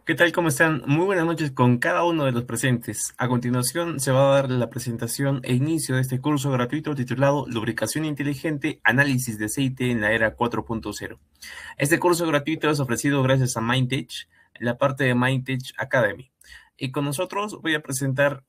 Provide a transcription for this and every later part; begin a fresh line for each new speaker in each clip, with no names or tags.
¿Qué tal? ¿Cómo están? Muy buenas noches con cada uno de los presentes. A continuación se va a dar la presentación e inicio de este curso gratuito titulado Lubricación Inteligente, Análisis de Aceite en la Era 4.0. Este curso gratuito es ofrecido gracias a Mindtech, la parte de Mindtech Academy. Y con nosotros voy a presentar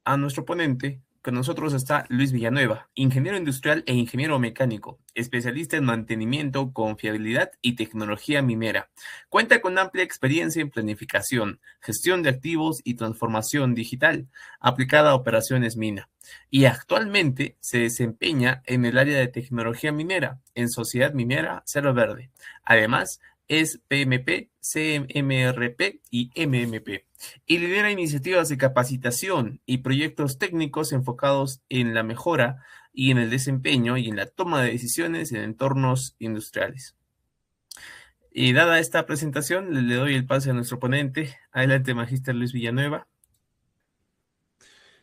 a nuestro ponente. Con nosotros está Luis Villanueva, ingeniero industrial e ingeniero mecánico, especialista en mantenimiento, confiabilidad y tecnología minera. Cuenta con amplia experiencia en planificación, gestión de activos y transformación digital aplicada a operaciones mina. Y actualmente se desempeña en el área de tecnología minera en Sociedad Minera Cerro Verde. Además, es PMP, CMRP y MMP y lidera iniciativas de capacitación y proyectos técnicos enfocados en la mejora y en el desempeño y en la toma de decisiones en entornos industriales. Y dada esta presentación, le doy el pase a nuestro ponente. Adelante, Magíster Luis Villanueva.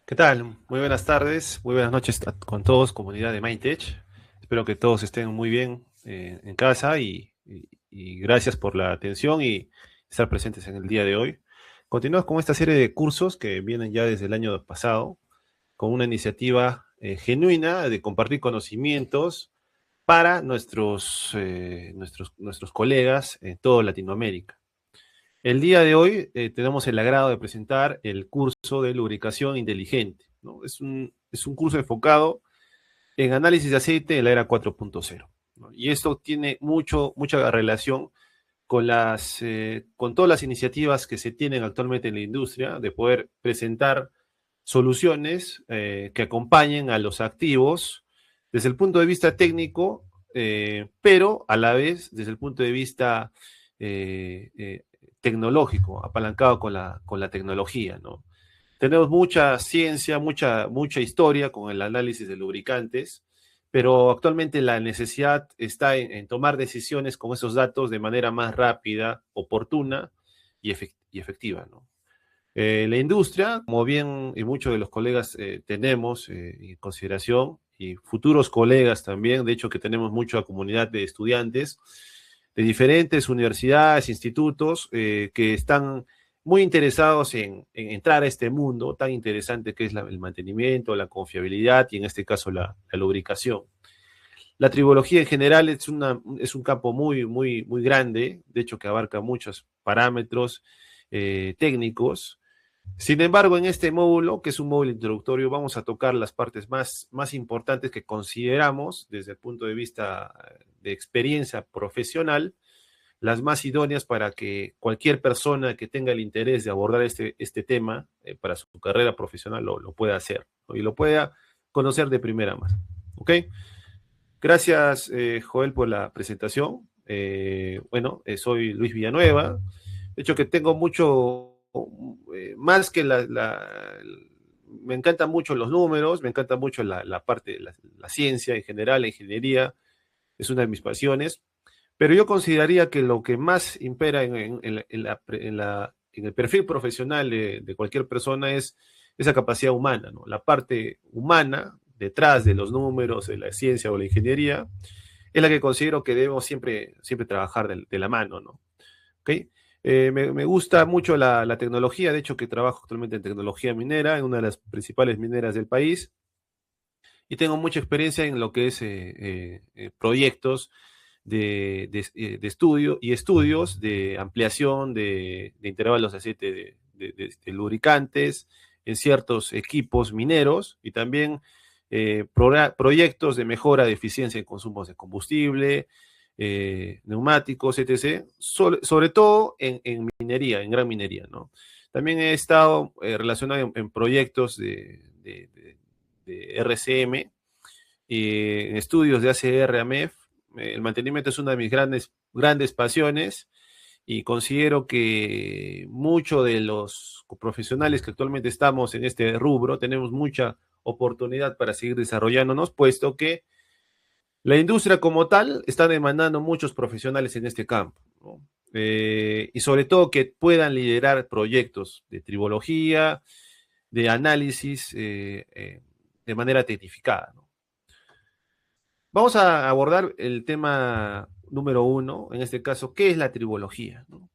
¿Qué tal? Muy buenas tardes, muy buenas noches con todos, comunidad de Mindtech. Espero que todos estén muy bien en casa y gracias por la atención y estar presentes en el día de hoy. Continuamos con esta serie de cursos que vienen ya desde el año pasado, con una iniciativa genuina de compartir conocimientos para nuestros colegas en toda Latinoamérica. El día de hoy tenemos el agrado de presentar el curso de lubricación inteligente, ¿no? Es un curso enfocado en análisis de aceite en la era 4.0, ¿no? Y esto tiene mucha relación con todas las iniciativas que se tienen actualmente en la industria de poder presentar soluciones que acompañen a los activos desde el punto de vista técnico, pero a la vez desde el punto de vista eh, eh, tecnológico, apalancado con la tecnología, ¿no? Tenemos mucha ciencia, mucha historia con el análisis de lubricantes, pero actualmente la necesidad está en tomar decisiones con esos datos de manera más rápida, oportuna y efectiva, ¿no? La industria, como bien y muchos de los colegas tenemos en consideración, y futuros colegas también, de hecho que tenemos mucha comunidad de estudiantes de diferentes universidades, institutos, que están muy interesados en entrar a este mundo tan interesante que es el mantenimiento, la confiabilidad y en este caso la lubricación. La tribología en general es un campo muy grande, de hecho que abarca muchos parámetros técnicos. Sin embargo, en este módulo, que es un módulo introductorio, vamos a tocar las partes más importantes que consideramos desde el punto de vista de experiencia profesional, las más idóneas para que cualquier persona que tenga el interés de abordar este tema para su carrera profesional lo pueda hacer, ¿no? Y lo pueda conocer de primera mano. ¿Ok? Gracias, Joel, por la presentación. Soy Luis Villanueva. De hecho, que tengo mucho, más que me encantan mucho los números, me encanta mucho la parte de la ciencia en general, la ingeniería, es una de mis pasiones, pero yo consideraría que lo que más impera en el perfil profesional de cualquier persona es esa capacidad humana, ¿no? La parte humana detrás de los números, de la ciencia o la ingeniería, es la que considero que debemos siempre trabajar de la mano, ¿no? ¿Ok? Me gusta mucho la tecnología, de hecho que trabajo actualmente en tecnología minera, en una de las principales mineras del país, y tengo mucha experiencia en lo que es proyectos de estudio y estudios de ampliación de intervalos de aceite de lubricantes en ciertos equipos mineros y también proyectos de mejora de eficiencia en consumos de combustible, neumáticos, etc. Sobre todo en minería, en gran minería, ¿no? También he estado relacionado en proyectos de RCM, en estudios de ACR, AMEF. El mantenimiento es una de mis grandes pasiones y considero que muchos de los profesionales que actualmente estamos en este rubro tenemos mucha oportunidad para seguir desarrollándonos, puesto que la industria como tal está demandando muchos profesionales en este campo, ¿no? Y sobre todo que puedan liderar proyectos de tribología, de análisis de manera tecnificada, ¿no? Vamos a abordar el tema número uno, en este caso, ¿qué es la tribología, ¿no?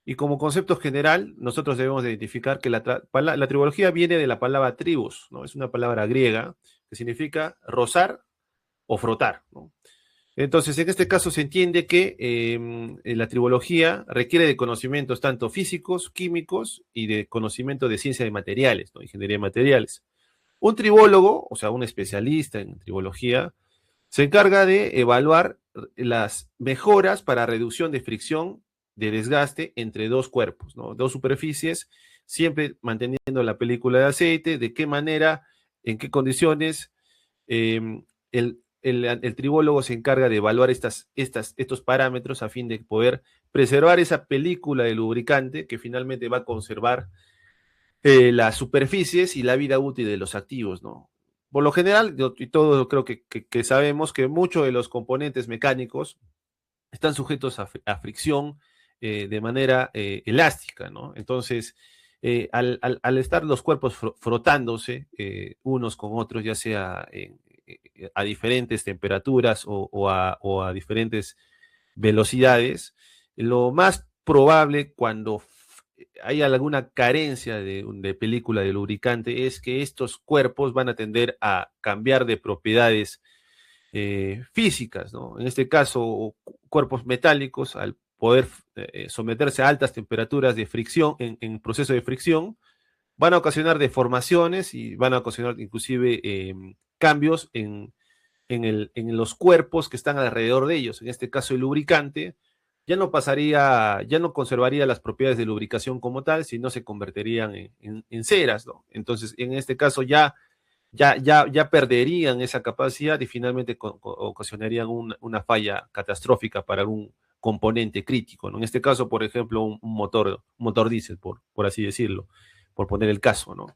Y como concepto general, nosotros debemos de identificar que la tribología viene de la palabra tribus, ¿no? Es una palabra griega que significa rozar o frotar, ¿no? Entonces, en este caso se entiende que la tribología requiere de conocimientos tanto físicos, químicos y de conocimiento de ciencia de materiales, ¿no? Ingeniería de materiales. Un tribólogo, o sea, un especialista en tribología, se encarga de evaluar las mejoras para reducción de fricción, de desgaste entre dos cuerpos, ¿no? Dos superficies, siempre manteniendo la película de aceite, de qué manera, en qué condiciones. El tribólogo se encarga de evaluar estos parámetros a fin de poder preservar esa película de lubricante que finalmente va a conservar las superficies y la vida útil de los activos, ¿no? Por lo general, y todos creo que sabemos que muchos de los componentes mecánicos están sujetos a fricción de manera elástica, ¿no? Entonces, al estar los cuerpos frotándose unos con otros, ya sea a diferentes temperaturas o a diferentes velocidades, lo más probable cuando hay alguna carencia de película de lubricante es que estos cuerpos van a tender a cambiar de propiedades físicas, ¿no? En este caso, cuerpos metálicos, al poder someterse a altas temperaturas de fricción, en proceso de fricción, van a ocasionar deformaciones y van a ocasionar inclusive cambios en los cuerpos que están alrededor de ellos. En este caso, el lubricante ya no conservaría las propiedades de lubricación como tal, sino se convertirían en ceras, ¿no? Entonces, en este caso ya perderían esa capacidad y finalmente ocasionarían una falla catastrófica para algún componente crítico, ¿no? En este caso, por ejemplo, un motor diésel, por así decirlo, por poner el caso, ¿no?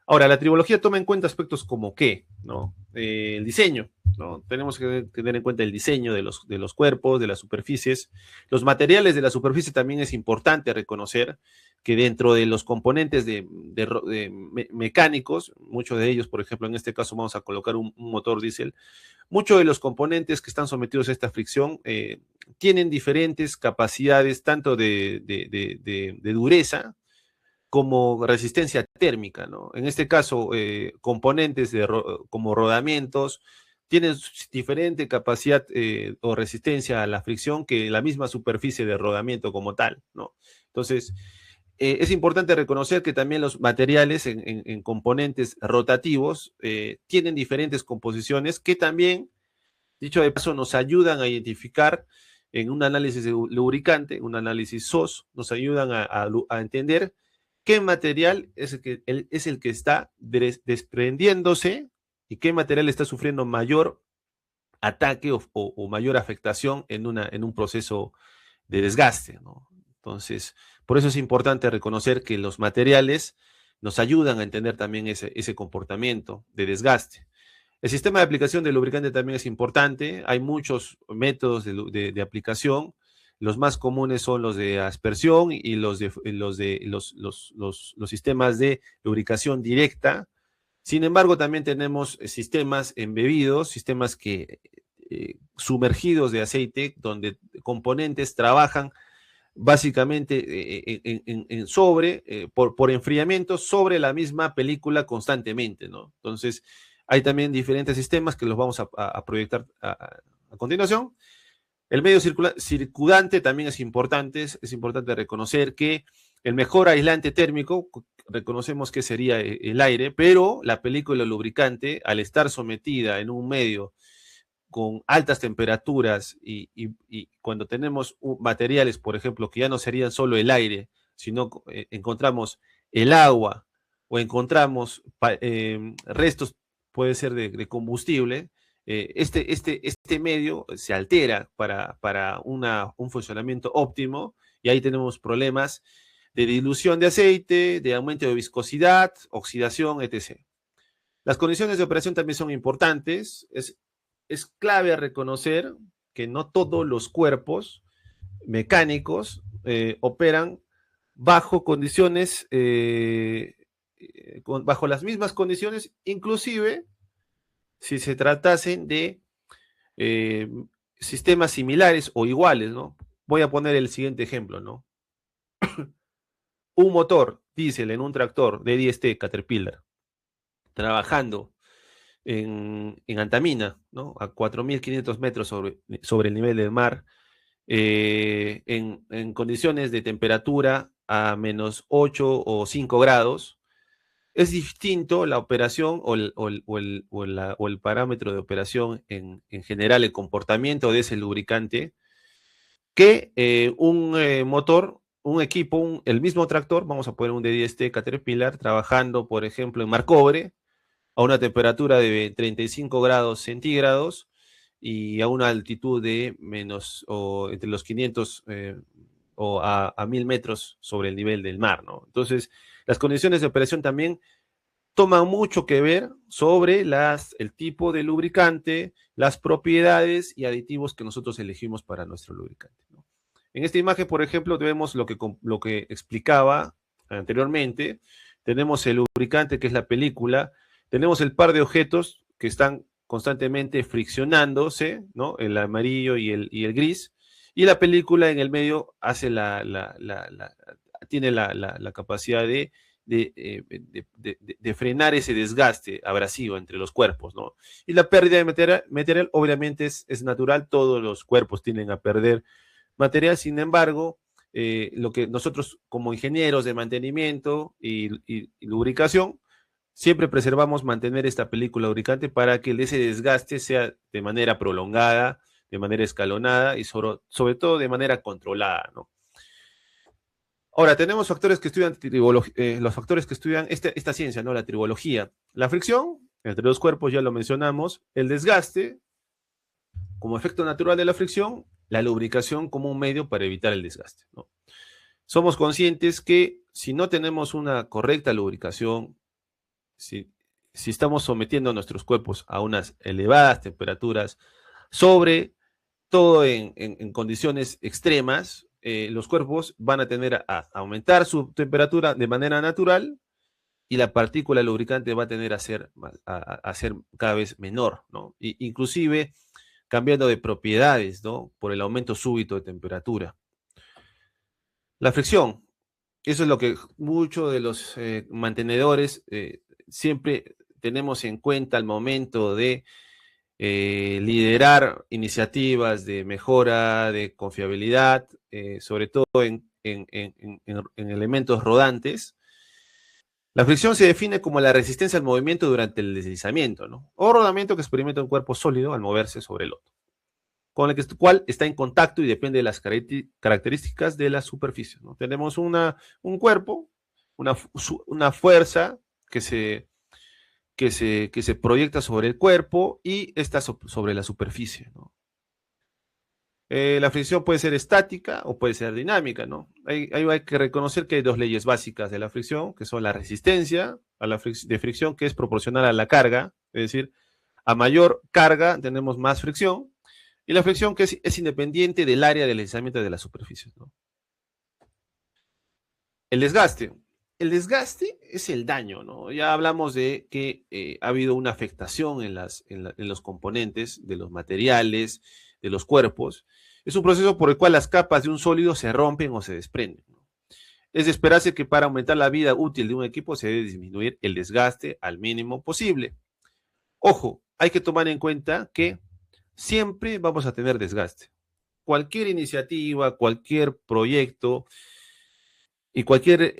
Ahora, la tribología toma en cuenta aspectos como qué, ¿no? El diseño, ¿no? Tenemos que tener en cuenta el diseño de los cuerpos, de las superficies. Los materiales de la superficie también es importante reconocer que dentro de los componentes mecánicos, muchos de ellos, por ejemplo, en este caso vamos a colocar un motor diésel, muchos de los componentes que están sometidos a esta fricción tienen diferentes capacidades, tanto de dureza, como resistencia térmica, ¿no? En este caso, componentes como rodamientos tienen diferente capacidad o resistencia a la fricción que la misma superficie de rodamiento como tal, ¿no? Entonces, es importante reconocer que también los materiales en componentes rotativos tienen diferentes composiciones que también, dicho de paso, nos ayudan a identificar en un análisis de lubricante, un análisis SOS, nos ayudan a entender qué material es el que está desprendiéndose y qué material está sufriendo mayor ataque o mayor afectación en un proceso de desgaste, ¿no? Entonces, por eso es importante reconocer que los materiales nos ayudan a entender también ese comportamiento de desgaste. El sistema de aplicación del lubricante también es importante. Hay muchos métodos de aplicación. Los más comunes son los de aspersión y los sistemas de lubricación directa. Sin embargo, también tenemos sistemas embebidos, sistemas sumergidos de aceite, donde componentes trabajan básicamente por enfriamiento sobre la misma película constantemente, ¿no? Entonces, hay también diferentes sistemas que los vamos a proyectar a continuación. El medio circundante también es importante reconocer que el mejor aislante térmico, reconocemos que sería el aire, pero la película lubricante, al estar sometida en un medio con altas temperaturas y cuando tenemos materiales, por ejemplo, que ya no serían solo el aire, sino encontramos el agua o encontramos restos, puede ser de combustible, este medio se altera para un funcionamiento óptimo y ahí tenemos problemas de dilución de aceite, de aumento de viscosidad, oxidación, etc. Las condiciones de operación también son importantes. Es clave reconocer que no todos los cuerpos mecánicos operan bajo condiciones, bajo las mismas condiciones, inclusive si se tratasen de sistemas similares o iguales, ¿no? Voy a poner el siguiente ejemplo, ¿no? un motor diésel en un tractor de 10T Caterpillar trabajando en Antamina, ¿no? A 4.500 metros sobre el nivel del mar, en condiciones de temperatura a -8 o 5 grados, es distinto la operación o el parámetro de operación en general, el comportamiento de ese lubricante, que un motor, un equipo, el mismo tractor, vamos a poner un D10T Caterpillar, trabajando, por ejemplo, en mar cobre, a una temperatura de 35 grados centígrados y a una altitud de menos o entre los 500 o a 1000 metros sobre el nivel del mar, ¿no? Entonces, las condiciones de operación también toman mucho que ver sobre el tipo de lubricante, las propiedades y aditivos que nosotros elegimos para nuestro lubricante, ¿no? En esta imagen, por ejemplo, vemos lo que explicaba anteriormente. Tenemos el lubricante, que es la película. Tenemos el par de objetos que están constantemente friccionándose, ¿no? El amarillo y el gris. Y la película en el medio hace tiene la capacidad de frenar ese desgaste abrasivo entre los cuerpos, ¿no? Y la pérdida de material obviamente es natural, todos los cuerpos tienden a perder material. Sin embargo, lo que nosotros como ingenieros de mantenimiento y lubricación, siempre preservamos mantener esta película lubricante para que ese desgaste sea de manera prolongada, de manera escalonada y sobre todo de manera controlada, ¿no? Ahora, tenemos factores que estudian los factores que estudian esta ciencia, ¿no? La tribología. La fricción entre los cuerpos, ya lo mencionamos, el desgaste como efecto natural de la fricción, la lubricación como un medio para evitar el desgaste, ¿no? Somos conscientes que si no tenemos una correcta lubricación, si estamos sometiendo a nuestros cuerpos a unas elevadas temperaturas, sobre todo en condiciones extremas, los cuerpos van a tender a aumentar su temperatura de manera natural y la partícula lubricante va a tender a ser cada vez menor, ¿no? Inclusive cambiando de propiedades, ¿no? Por el aumento súbito de temperatura. La fricción, eso es lo que muchos de los mantenedores siempre tenemos en cuenta al momento de liderar iniciativas de mejora, de confiabilidad, sobre todo en elementos rodantes. La fricción se define como la resistencia al movimiento durante el deslizamiento, ¿no? O rodamiento que experimenta un cuerpo sólido al moverse sobre el otro, con el cual está en contacto y depende de las características de la superficie, ¿no? Tenemos un cuerpo, una fuerza que se proyecta sobre el cuerpo y está sobre la superficie, ¿no? La fricción puede ser estática o puede ser dinámica, ¿no? Hay que reconocer que hay dos leyes básicas de la fricción, que son la resistencia de fricción, que es proporcional a la carga, es decir, a mayor carga tenemos más fricción, y la fricción que es independiente del área de deslizamiento de la superficie, ¿no? El desgaste. El desgaste es el daño, ¿no? Ya hablamos de que ha habido una afectación en los componentes de los materiales, de los cuerpos. Es un proceso por el cual las capas de un sólido se rompen o se desprenden, ¿no? Es de esperarse que para aumentar la vida útil de un equipo se debe disminuir el desgaste al mínimo posible. Ojo, hay que tomar en cuenta que siempre vamos a tener desgaste. Cualquier iniciativa, cualquier proyecto y cualquier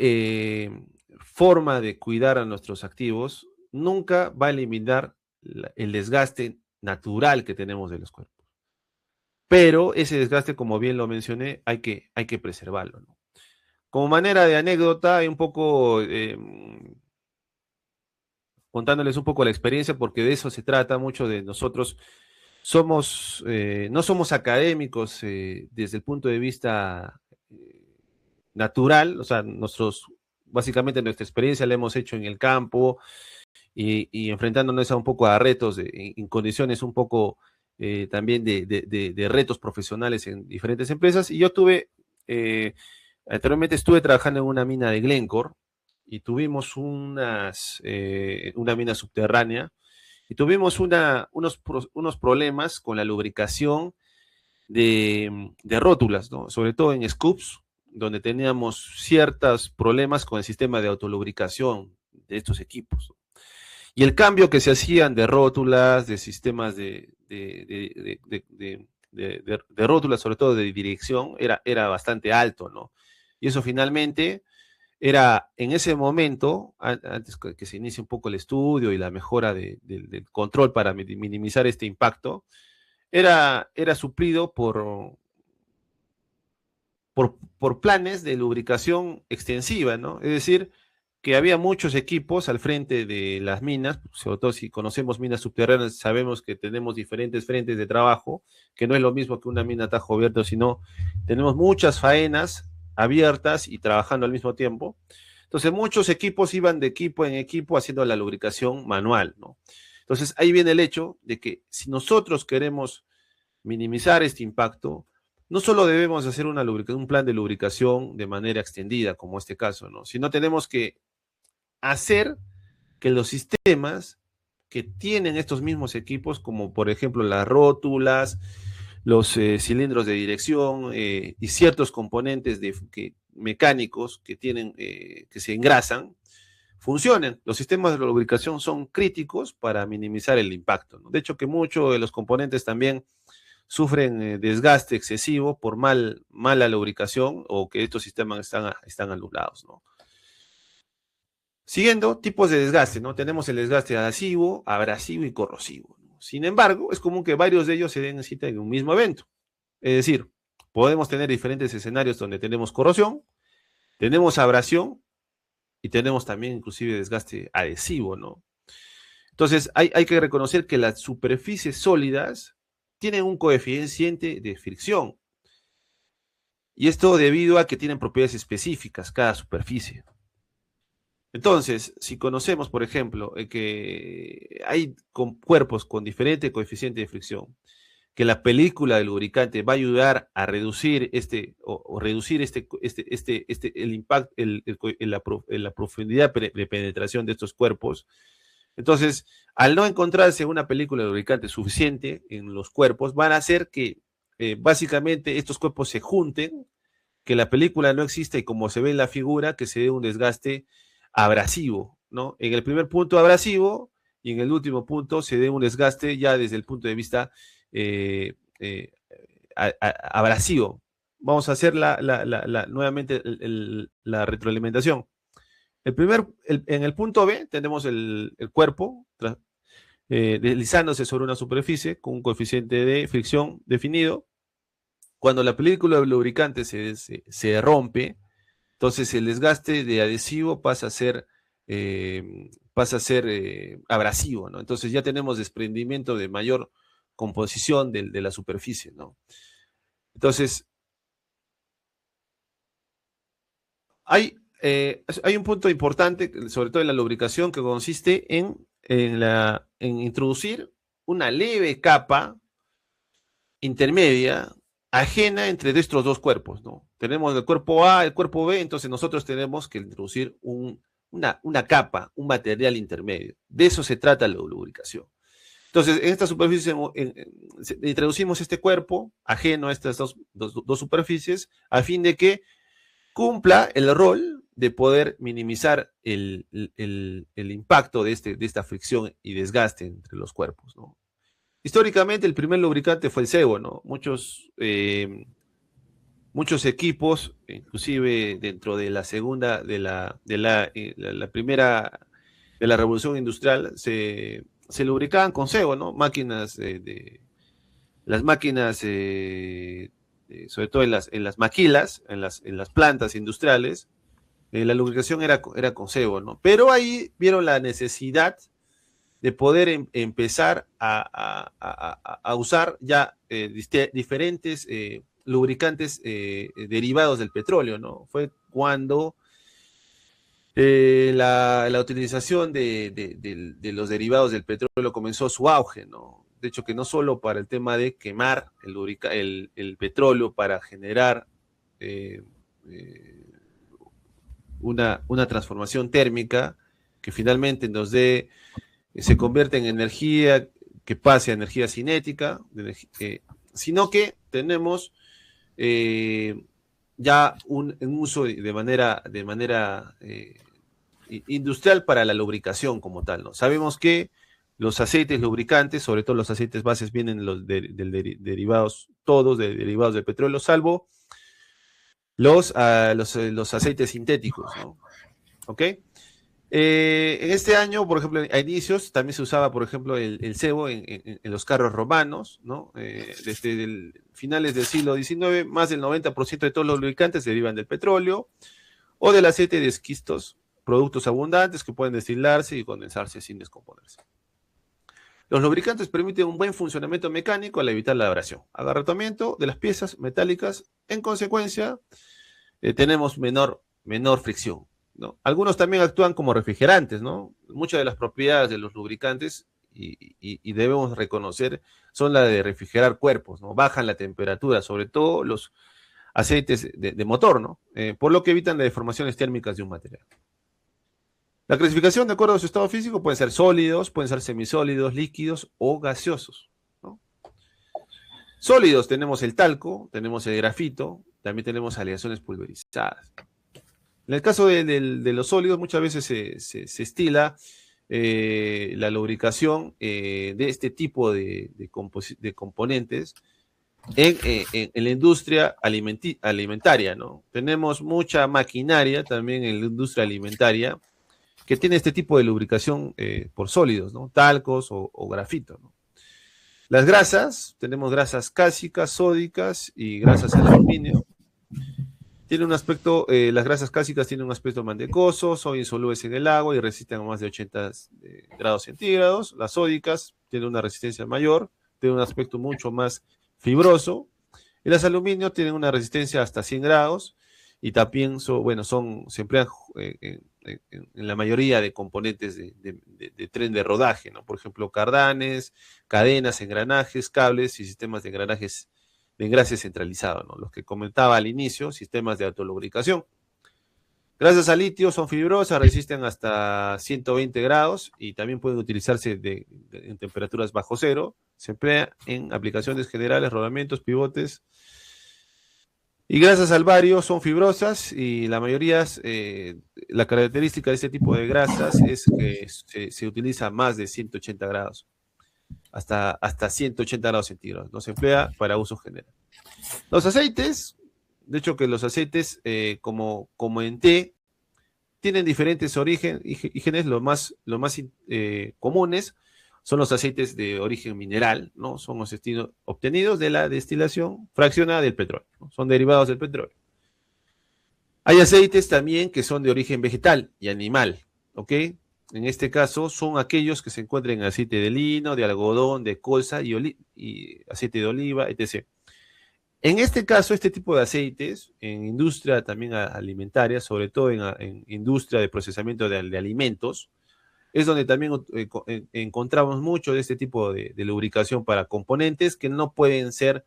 forma de cuidar a nuestros activos nunca va a eliminar el desgaste natural que tenemos de los cuerpos. Pero ese desgaste, como bien lo mencioné, hay que preservarlo, ¿no? Como manera de anécdota, hay un poco contándoles un poco la experiencia, porque de eso se trata mucho de nosotros. No somos académicos desde el punto de vista natural, o sea, básicamente nuestra experiencia la hemos hecho en el campo y enfrentándonos un poco a retos en condiciones un poco también de retos profesionales en diferentes empresas. Y yo anteriormente estuve trabajando en una mina de Glencore y tuvimos una mina subterránea y tuvimos unos problemas con la lubricación de rótulas, ¿no? Sobre todo en scoops, donde teníamos ciertos problemas con el sistema de autolubricación de estos equipos. Y el cambio que se hacían de rótulas, de sistemas de rótulas, sobre todo de dirección, era bastante alto, ¿no? Y eso finalmente era, en ese momento, antes que se inicie un poco el estudio y la mejora del control para minimizar este impacto, era suplido por planes de lubricación extensiva, ¿no? Es decir, que había muchos equipos al frente de las minas, sobre todo si conocemos minas subterráneas, sabemos que tenemos diferentes frentes de trabajo, que no es lo mismo que una mina a tajo abierto, sino tenemos muchas faenas abiertas y trabajando al mismo tiempo. Entonces, muchos equipos iban de equipo en equipo haciendo la lubricación manual, ¿no? Entonces, ahí viene el hecho de que si nosotros queremos minimizar este impacto, no solo debemos hacer un plan de lubricación de manera extendida, como este caso, ¿no? Sino tenemos que hacer que los sistemas que tienen estos mismos equipos, como por ejemplo las rótulas, los cilindros de dirección y ciertos componentes mecánicos que tienen, que se engrasan, funcionen. Los sistemas de lubricación son críticos para minimizar el impacto, ¿no? De hecho, que muchos de los componentes también sufren desgaste excesivo por mala lubricación o que estos sistemas están anulados, ¿no? Siguiendo, tipos de desgaste, ¿no? Tenemos el desgaste adhesivo, abrasivo y corrosivo, ¿no? Sin embargo, es común que varios de ellos se den cita en un mismo evento. Es decir, podemos tener diferentes escenarios donde tenemos corrosión, tenemos abrasión y tenemos también inclusive desgaste adhesivo, ¿no? Entonces, hay que reconocer que las superficies sólidas tienen un coeficiente de fricción. Y esto debido a que tienen propiedades específicas cada superficie. Entonces, si conocemos, por ejemplo, que hay cuerpos con diferente coeficiente de fricción, que la película del lubricante va a ayudar a reducir reducir el impacto, la profundidad de penetración de estos cuerpos. Entonces, al no encontrarse una película de lubricante suficiente en los cuerpos, van a hacer que básicamente estos cuerpos se junten, que la película no exista y como se ve en la figura, que se dé un desgaste abrasivo, ¿no? En el primer punto abrasivo y en el último punto se dé un desgaste ya desde el punto de vista abrasivo. Vamos a hacer nuevamente la retroalimentación. En el punto B tenemos el cuerpo deslizándose sobre una superficie con un coeficiente de fricción definido. Cuando la película de lubricante se rompe, entonces el desgaste de adhesivo pasa a ser abrasivo, ¿no? Entonces ya tenemos desprendimiento de mayor composición de la superficie, ¿no? Entonces, hay un punto importante, sobre todo en la lubricación, que consiste en introducir una leve capa intermedia ajena entre estos dos cuerpos, ¿no? Tenemos el cuerpo A, el cuerpo B, entonces nosotros tenemos que introducir una capa, un material intermedio. De eso se trata la lubricación. Entonces, en esta superficie introducimos este cuerpo ajeno a estas dos superficies a fin de que cumpla el rol de poder minimizar el impacto de esta fricción y desgaste entre los cuerpos, ¿no? Históricamente el primer lubricante fue el sebo, ¿no? Muchos equipos, inclusive dentro de la segunda, de la primera, de la revolución industrial, se lubricaban con sebo, ¿no? Las máquinas, sobre todo en las maquilas, en las plantas industriales, la lubricación era con sebo, ¿no? Pero ahí vieron la necesidad de poder empezar a usar ya diferentes lubricantes derivados del petróleo, ¿no? Fue cuando la utilización de los derivados del petróleo comenzó su auge, ¿no? De hecho, que no solo para el tema de quemar el petróleo para generar una transformación térmica que finalmente se convierte en energía que pase a energía cinética, sino que tenemos ya un uso de manera industrial para la lubricación como tal, ¿no? Sabemos que los aceites lubricantes, sobre todo los aceites bases, vienen derivados, todos de derivados del petróleo, salvo los aceites sintéticos, ¿no? ¿Ok? En este año, por ejemplo, a inicios también se usaba, por ejemplo, el sebo en los carros romanos, ¿no? Desde finales del siglo XIX, más del 90% de todos los lubricantes derivan del petróleo o del aceite de esquistos, productos abundantes que pueden destilarse y condensarse sin descomponerse. Los lubricantes permiten un buen funcionamiento mecánico al evitar la abrasión, agarrotamiento de las piezas metálicas. En consecuencia, tenemos menor fricción, ¿no? Algunos también actúan como refrigerantes, ¿no? Muchas de las propiedades de los lubricantes, y debemos reconocer, son la de refrigerar cuerpos, ¿no? Bajan la temperatura, sobre todo los aceites de motor, ¿no? Por lo que evitan las deformaciones térmicas de un material. La clasificación, de acuerdo a su estado físico, pueden ser sólidos, pueden ser semisólidos, líquidos o gaseosos, ¿no? Sólidos tenemos el talco, tenemos el grafito, también tenemos aleaciones pulverizadas. En el caso de los sólidos, muchas veces se estila la lubricación de este tipo de componentes en la industria alimentaria, ¿no? Tenemos mucha maquinaria también en la industria alimentaria que tiene este tipo de lubricación por sólidos, ¿no? Talcos o grafito, ¿no? Las grasas, tenemos grasas cásicas, sódicas y grasas al aluminio. Tiene un aspecto, las grasas cásicas tienen un aspecto mantecoso, son insolubles en el agua y resisten a más de 80 grados centígrados. Las sódicas tienen una resistencia mayor, tienen un aspecto mucho más fibroso. Y las aluminio tienen una resistencia hasta 100 grados y también se emplean en la mayoría de componentes de tren de rodaje, ¿no? Por ejemplo, cardanes, cadenas, engranajes, cables y sistemas de engranajes de engrase centralizado, ¿no? Los que comentaba al inicio, sistemas de autolubricación. Grasas al litio son fibrosas, resisten hasta 120 grados y también pueden utilizarse en temperaturas bajo cero. Se emplea en aplicaciones generales, rodamientos, pivotes. Y grasas al bario son fibrosas y la mayoría, la característica de este tipo de grasas es que se utiliza más de 180 grados, hasta 180 grados centígrados. No se emplea para uso general. Los aceites, de hecho que los aceites, como en té, tienen diferentes orígenes. Los más comunes son los aceites de origen mineral, ¿no? Son los obtenidos de la destilación fraccionada del petróleo, ¿no? Son derivados del petróleo. Hay aceites también que son de origen vegetal y animal, ¿ok? En este caso son aquellos que se encuentran en aceite de lino, de algodón, de colza y aceite de oliva, etc. En este caso, este tipo de aceites, en industria también alimentaria, sobre todo en industria de procesamiento de alimentos, es donde también encontramos mucho de este tipo de lubricación para componentes que no pueden ser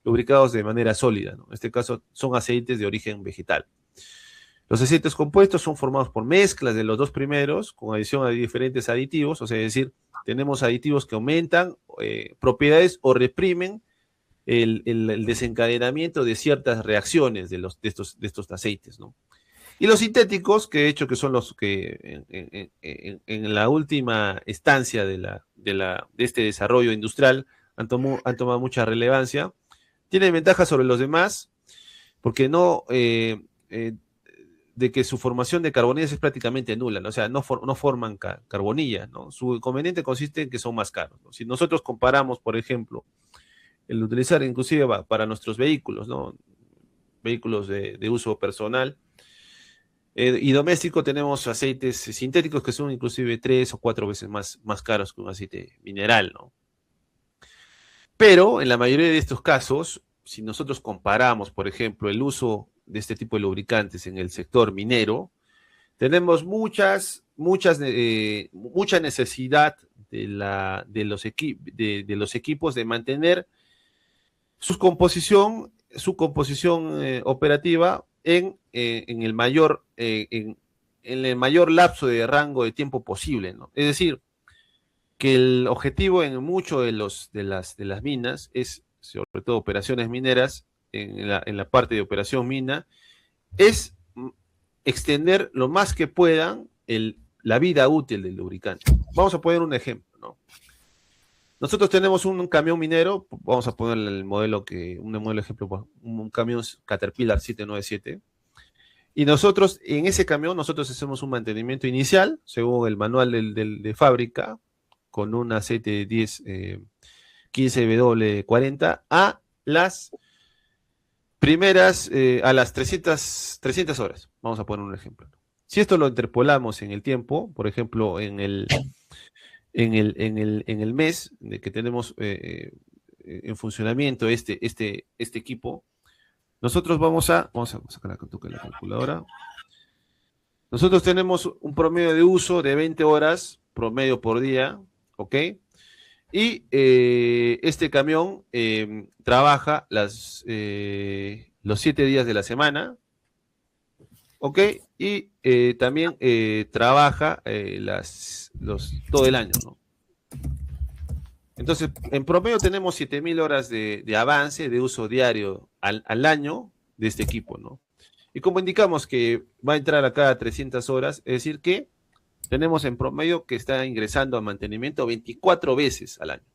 lubricados de manera sólida, ¿no? En este caso son aceites de origen vegetal. Los aceites compuestos son formados por mezclas de los dos primeros, con adición a diferentes aditivos, o sea, es decir, tenemos aditivos que aumentan propiedades o reprimen el desencadenamiento de ciertas reacciones de estos aceites, ¿no? Y los sintéticos, que de hecho que son los que en la última estancia de este desarrollo industrial han tomado mucha relevancia, tienen ventajas sobre los demás, porque de que su formación de carbonillas es prácticamente nula, ¿no? O sea, no forman carbonilla, ¿no? Su inconveniente consiste en que son más caros, ¿no? Si nosotros comparamos, por ejemplo, el utilizar inclusive para nuestros vehículos, ¿no? Vehículos de uso personal y doméstico, tenemos aceites sintéticos que son inclusive 3 o 4 veces más caros que un aceite mineral, ¿no? Pero en la mayoría de estos casos, si nosotros comparamos, por ejemplo, el uso de este tipo de lubricantes en el sector minero, tenemos mucha necesidad de los equipos de mantener su composición operativa en el mayor lapso de rango de tiempo posible, ¿no? Es decir, que el objetivo en mucho de las minas es, sobre todo operaciones mineras, en la parte de operación mina es extender lo más que puedan la vida útil del lubricante. Vamos a poner un ejemplo, ¿no? Nosotros tenemos un camión minero, vamos a poner un modelo ejemplo, un camión Caterpillar 797, y nosotros, en ese camión, nosotros hacemos un mantenimiento inicial, según el manual de fábrica, con un aceite 15W40 a las primeras, a las 300 horas. Vamos a poner un ejemplo. Si esto lo interpolamos en el tiempo, por ejemplo, en el mes de que tenemos en funcionamiento este equipo, nosotros vamos a sacar la calculadora. Nosotros tenemos un promedio de uso de 20 horas promedio por día, ¿ok? Y este camión trabaja los 7 días de la semana, ¿ok? Y también trabaja todo el año, ¿no? Entonces, en promedio tenemos 7.000 horas de avance, de uso diario al año de este equipo, ¿no? Y como indicamos que va a entrar a cada 300 horas, es decir que tenemos en promedio que está ingresando a mantenimiento 24 veces al año.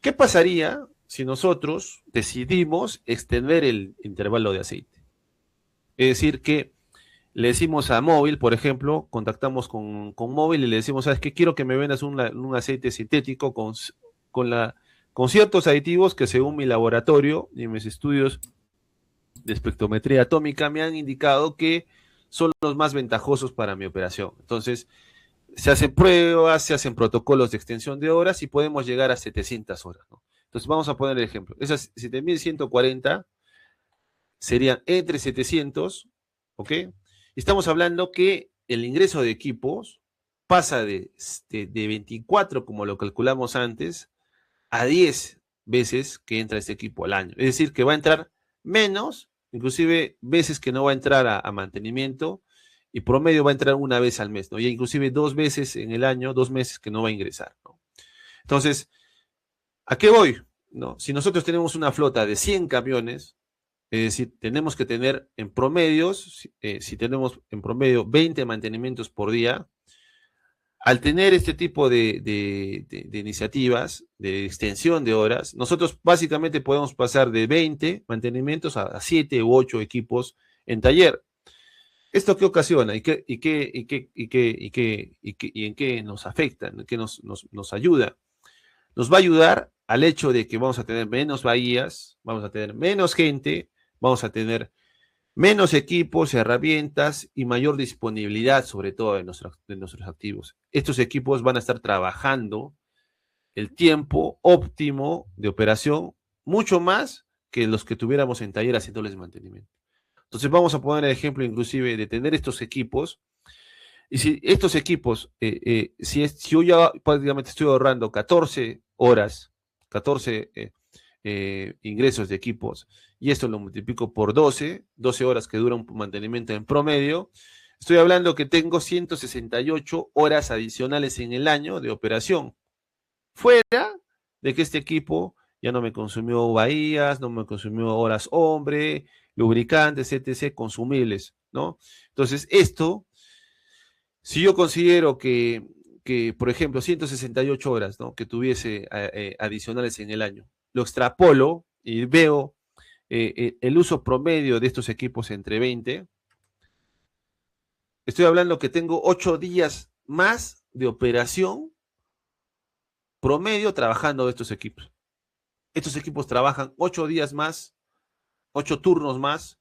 ¿Qué pasaría si nosotros decidimos extender el intervalo de aceite? Es decir que le decimos a Móvil, por ejemplo, contactamos con Móvil y le decimos, ¿sabes qué? Quiero que me vendas un aceite sintético con ciertos aditivos que según mi laboratorio y mis estudios de espectrometría atómica me han indicado que son los más ventajosos para mi operación. Entonces, se hacen pruebas, se hacen protocolos de extensión de horas y podemos llegar a 700 horas, ¿no? Entonces, vamos a poner el ejemplo. Esas 7.140 serían entre 700, ¿ok? Estamos hablando que el ingreso de equipos pasa de 24, como lo calculamos antes, a 10 veces que entra este equipo al año. Es decir, que va a entrar menos, inclusive veces que no va a entrar a mantenimiento, y promedio va a entrar una vez al mes, ¿no? Y inclusive 2 veces en el año, 2 meses que no va a ingresar, ¿no? Entonces, ¿a qué voy? ¿No? Si nosotros tenemos una flota de 100 camiones, es decir, tenemos que tener en promedios, si tenemos en promedio 20 mantenimientos por día, al tener este tipo de iniciativas de extensión de horas, nosotros básicamente podemos pasar de 20 mantenimientos a 7 u 8 equipos en taller. ¿Esto qué ocasiona y en qué nos afecta, en qué nos ayuda? Nos va a ayudar al hecho de que vamos a tener menos bahías, vamos a tener menos gente, vamos a tener menos equipos, herramientas y mayor disponibilidad, sobre todo de nuestros activos. Estos equipos van a estar trabajando el tiempo óptimo de operación mucho más que los que tuviéramos en taller haciéndoles mantenimiento. Entonces vamos a poner el ejemplo inclusive de tener estos equipos, y si estos equipos, si yo ya prácticamente estoy ahorrando 14 horas, 14 ingresos de equipos, y esto lo multiplico por 12 horas que dura un mantenimiento en promedio, estoy hablando que tengo 168 horas adicionales en el año de operación, fuera de que este equipo ya no me consumió bahías, no me consumió horas hombre, lubricantes, etc., consumibles, ¿no? Entonces, si yo considero por ejemplo, 168 horas, ¿no?, que tuviese adicionales en el año, lo extrapolo y veo el uso promedio de estos equipos entre 20, estoy hablando que tengo 8 días más de operación promedio trabajando de estos equipos. Estos equipos trabajan 8 días más, 8 turnos más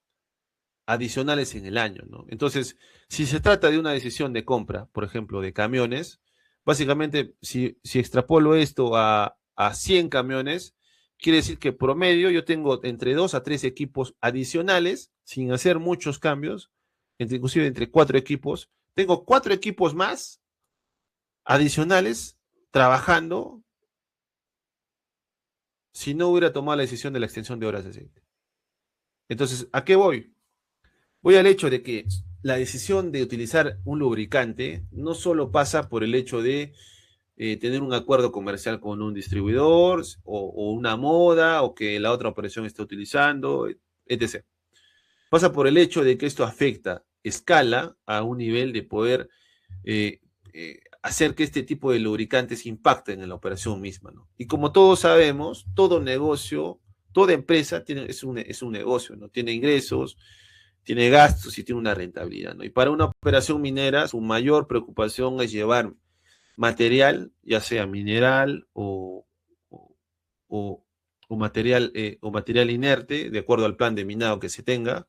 adicionales en el año, ¿no? Entonces, si se trata de una decisión de compra, por ejemplo, de camiones, básicamente, si extrapolo esto a 100 camiones, quiere decir que promedio yo tengo entre 2 a 3 equipos adicionales, sin hacer muchos cambios, inclusive entre 4 equipos. Tengo 4 equipos más adicionales trabajando si no hubiera tomado la decisión de la extensión de horas de aceite. Entonces, ¿a qué voy? Voy al hecho de que la decisión de utilizar un lubricante no solo pasa por el hecho de tener un acuerdo comercial con un distribuidor o una moda o que la otra operación está utilizando, etc. Pasa por el hecho de que esto afecta, escala a un nivel de poder hacer que este tipo de lubricantes impacten en la operación misma, ¿no? Y como todos sabemos, todo negocio, toda empresa es un negocio, ¿no? Tiene ingresos, tiene gastos y tiene una rentabilidad, ¿no? Y para una operación minera, su mayor preocupación es llevar material, ya sea mineral o, o material inerte, de acuerdo al plan de minado que se tenga,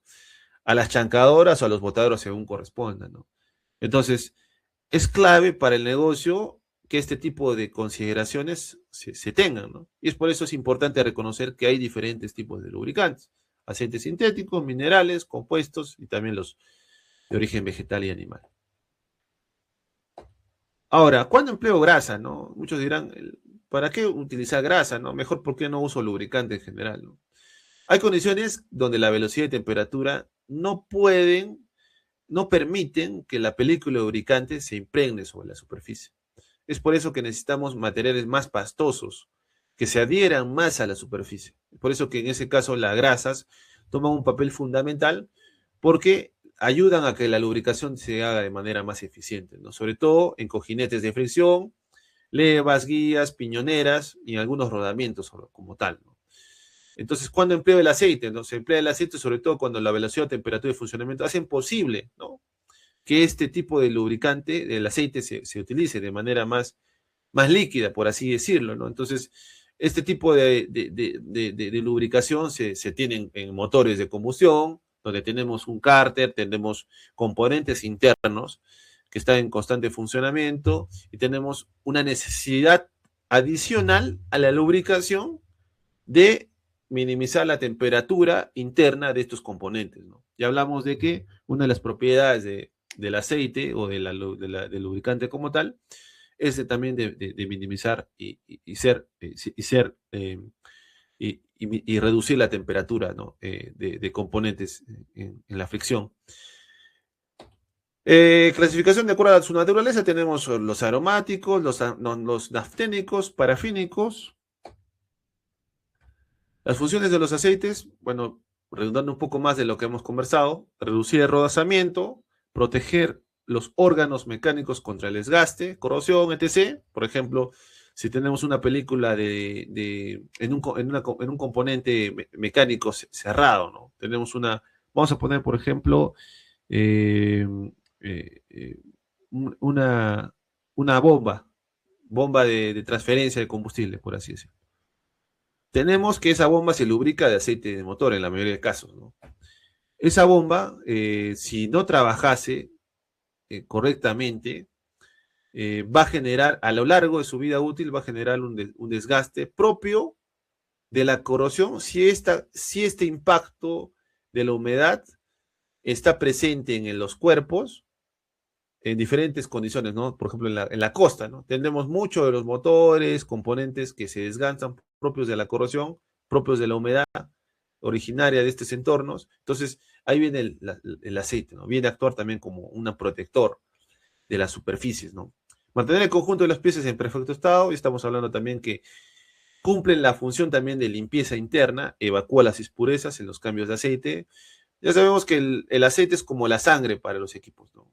a las chancadoras o a los botaderos según corresponda, ¿no? Entonces, es clave para el negocio que este tipo de consideraciones se tengan, ¿no? Y es por eso es importante reconocer que hay diferentes tipos de lubricantes, aceites sintéticos, minerales, compuestos y también los de origen vegetal y animal. Ahora, ¿cuándo empleo grasa, no? Muchos dirán, ¿para qué utilizar grasa, no? Mejor, ¿por qué no uso lubricante en general, no? Hay condiciones donde la velocidad y temperatura no permiten que la película lubricante se impregne sobre la superficie. Es por eso que necesitamos materiales más pastosos, que se adhieran más a la superficie. Por eso que en ese caso las grasas toman un papel fundamental porque ayudan a que la lubricación se haga de manera más eficiente, ¿no? Sobre todo en cojinetes de fricción, levas, guías, piñoneras y en algunos rodamientos como tal, ¿no? Entonces, ¿cuándo empleo el aceite? ¿No? Se emplea el aceite sobre todo cuando la velocidad, temperatura y funcionamiento hacen posible, ¿no?, que este tipo de lubricante, el aceite, se utilice de manera más líquida, por así decirlo, ¿no? Entonces, este tipo de lubricación se tiene en motores de combustión, donde tenemos un cárter, tenemos componentes internos que están en constante funcionamiento y tenemos una necesidad adicional a la lubricación de minimizar la temperatura interna de estos componentes, ¿no? Ya hablamos de que una de las propiedades del aceite o del lubricante como tal es también de minimizar y reducir la temperatura, ¿no?, de componentes en la fricción. Clasificación de acuerdo a su naturaleza, tenemos los aromáticos, los nafténicos, parafínicos. Las funciones de los aceites, bueno, redundando un poco más de lo que hemos conversado: reducir el rodazamiento, proteger los órganos mecánicos contra el desgaste, corrosión, etc. Por ejemplo, si tenemos una película en un componente mecánico cerrado, ¿no? Tenemos vamos a poner, por ejemplo, eh, eh, eh, una, una bomba de transferencia de combustible, por así decirlo. Tenemos que esa bomba se lubrica de aceite de motor en la mayoría de casos, ¿no? Esa bomba, si no trabajase correctamente, va a generar, a lo largo de su vida útil, va a generar un desgaste propio de la corrosión si este impacto de la humedad está presente en los cuerpos en diferentes condiciones, ¿no? Por ejemplo, en la costa, ¿no? Tenemos muchos de los motores, componentes que se desgastan propios de la corrosión, propios de la humedad originaria de estos entornos. Entonces, ahí viene el aceite, ¿no? Viene a actuar también como un protector de las superficies, ¿no? Mantener el conjunto de las piezas en perfecto estado, y estamos hablando también que cumplen la función también de limpieza interna, evacúa las impurezas en los cambios de aceite. Ya sabemos que el aceite es como la sangre para los equipos, ¿no?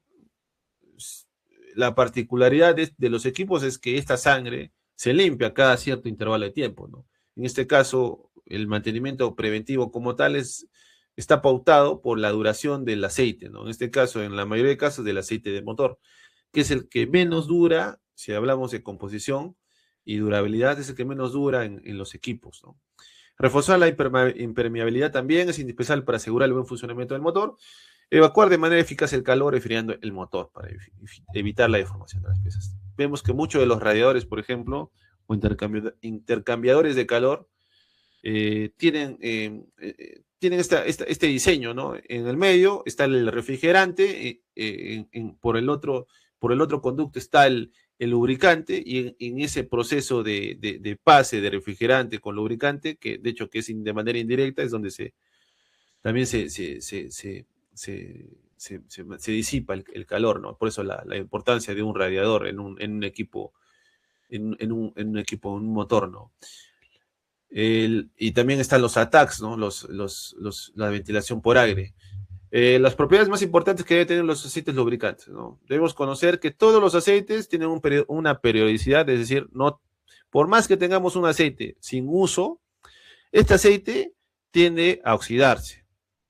La particularidad de los equipos es que esta sangre se limpia cada cierto intervalo de tiempo, ¿no? En este caso, el mantenimiento preventivo como tal está pautado por la duración del aceite, ¿no? En este caso, en la mayoría de casos, del aceite de motor, que es el que menos dura, si hablamos de composición y durabilidad, es el que menos dura en los equipos, ¿no? Reforzar la impermeabilidad también es indispensable para asegurar el buen funcionamiento del motor. Evacuar de manera eficaz el calor enfriando el motor para evitar la deformación de las piezas. Vemos que muchos de los radiadores, por ejemplo, o intercambiadores de calor, tienen este diseño, ¿no? En el medio está el refrigerante, por el otro conducto está el lubricante, y en ese proceso de pase de refrigerante con lubricante, que de hecho que es de manera indirecta, es donde también se disipa el calor, ¿no? Por eso la importancia de un radiador en un equipo en un equipo, en un motor, ¿no? Y también están los ATACs, ¿no? La ventilación por aire. Las propiedades más importantes que deben tener los aceites lubricantes, ¿no? Debemos conocer que todos los aceites tienen una periodicidad, es decir, no, por más que tengamos un aceite sin uso, este aceite tiende a oxidarse,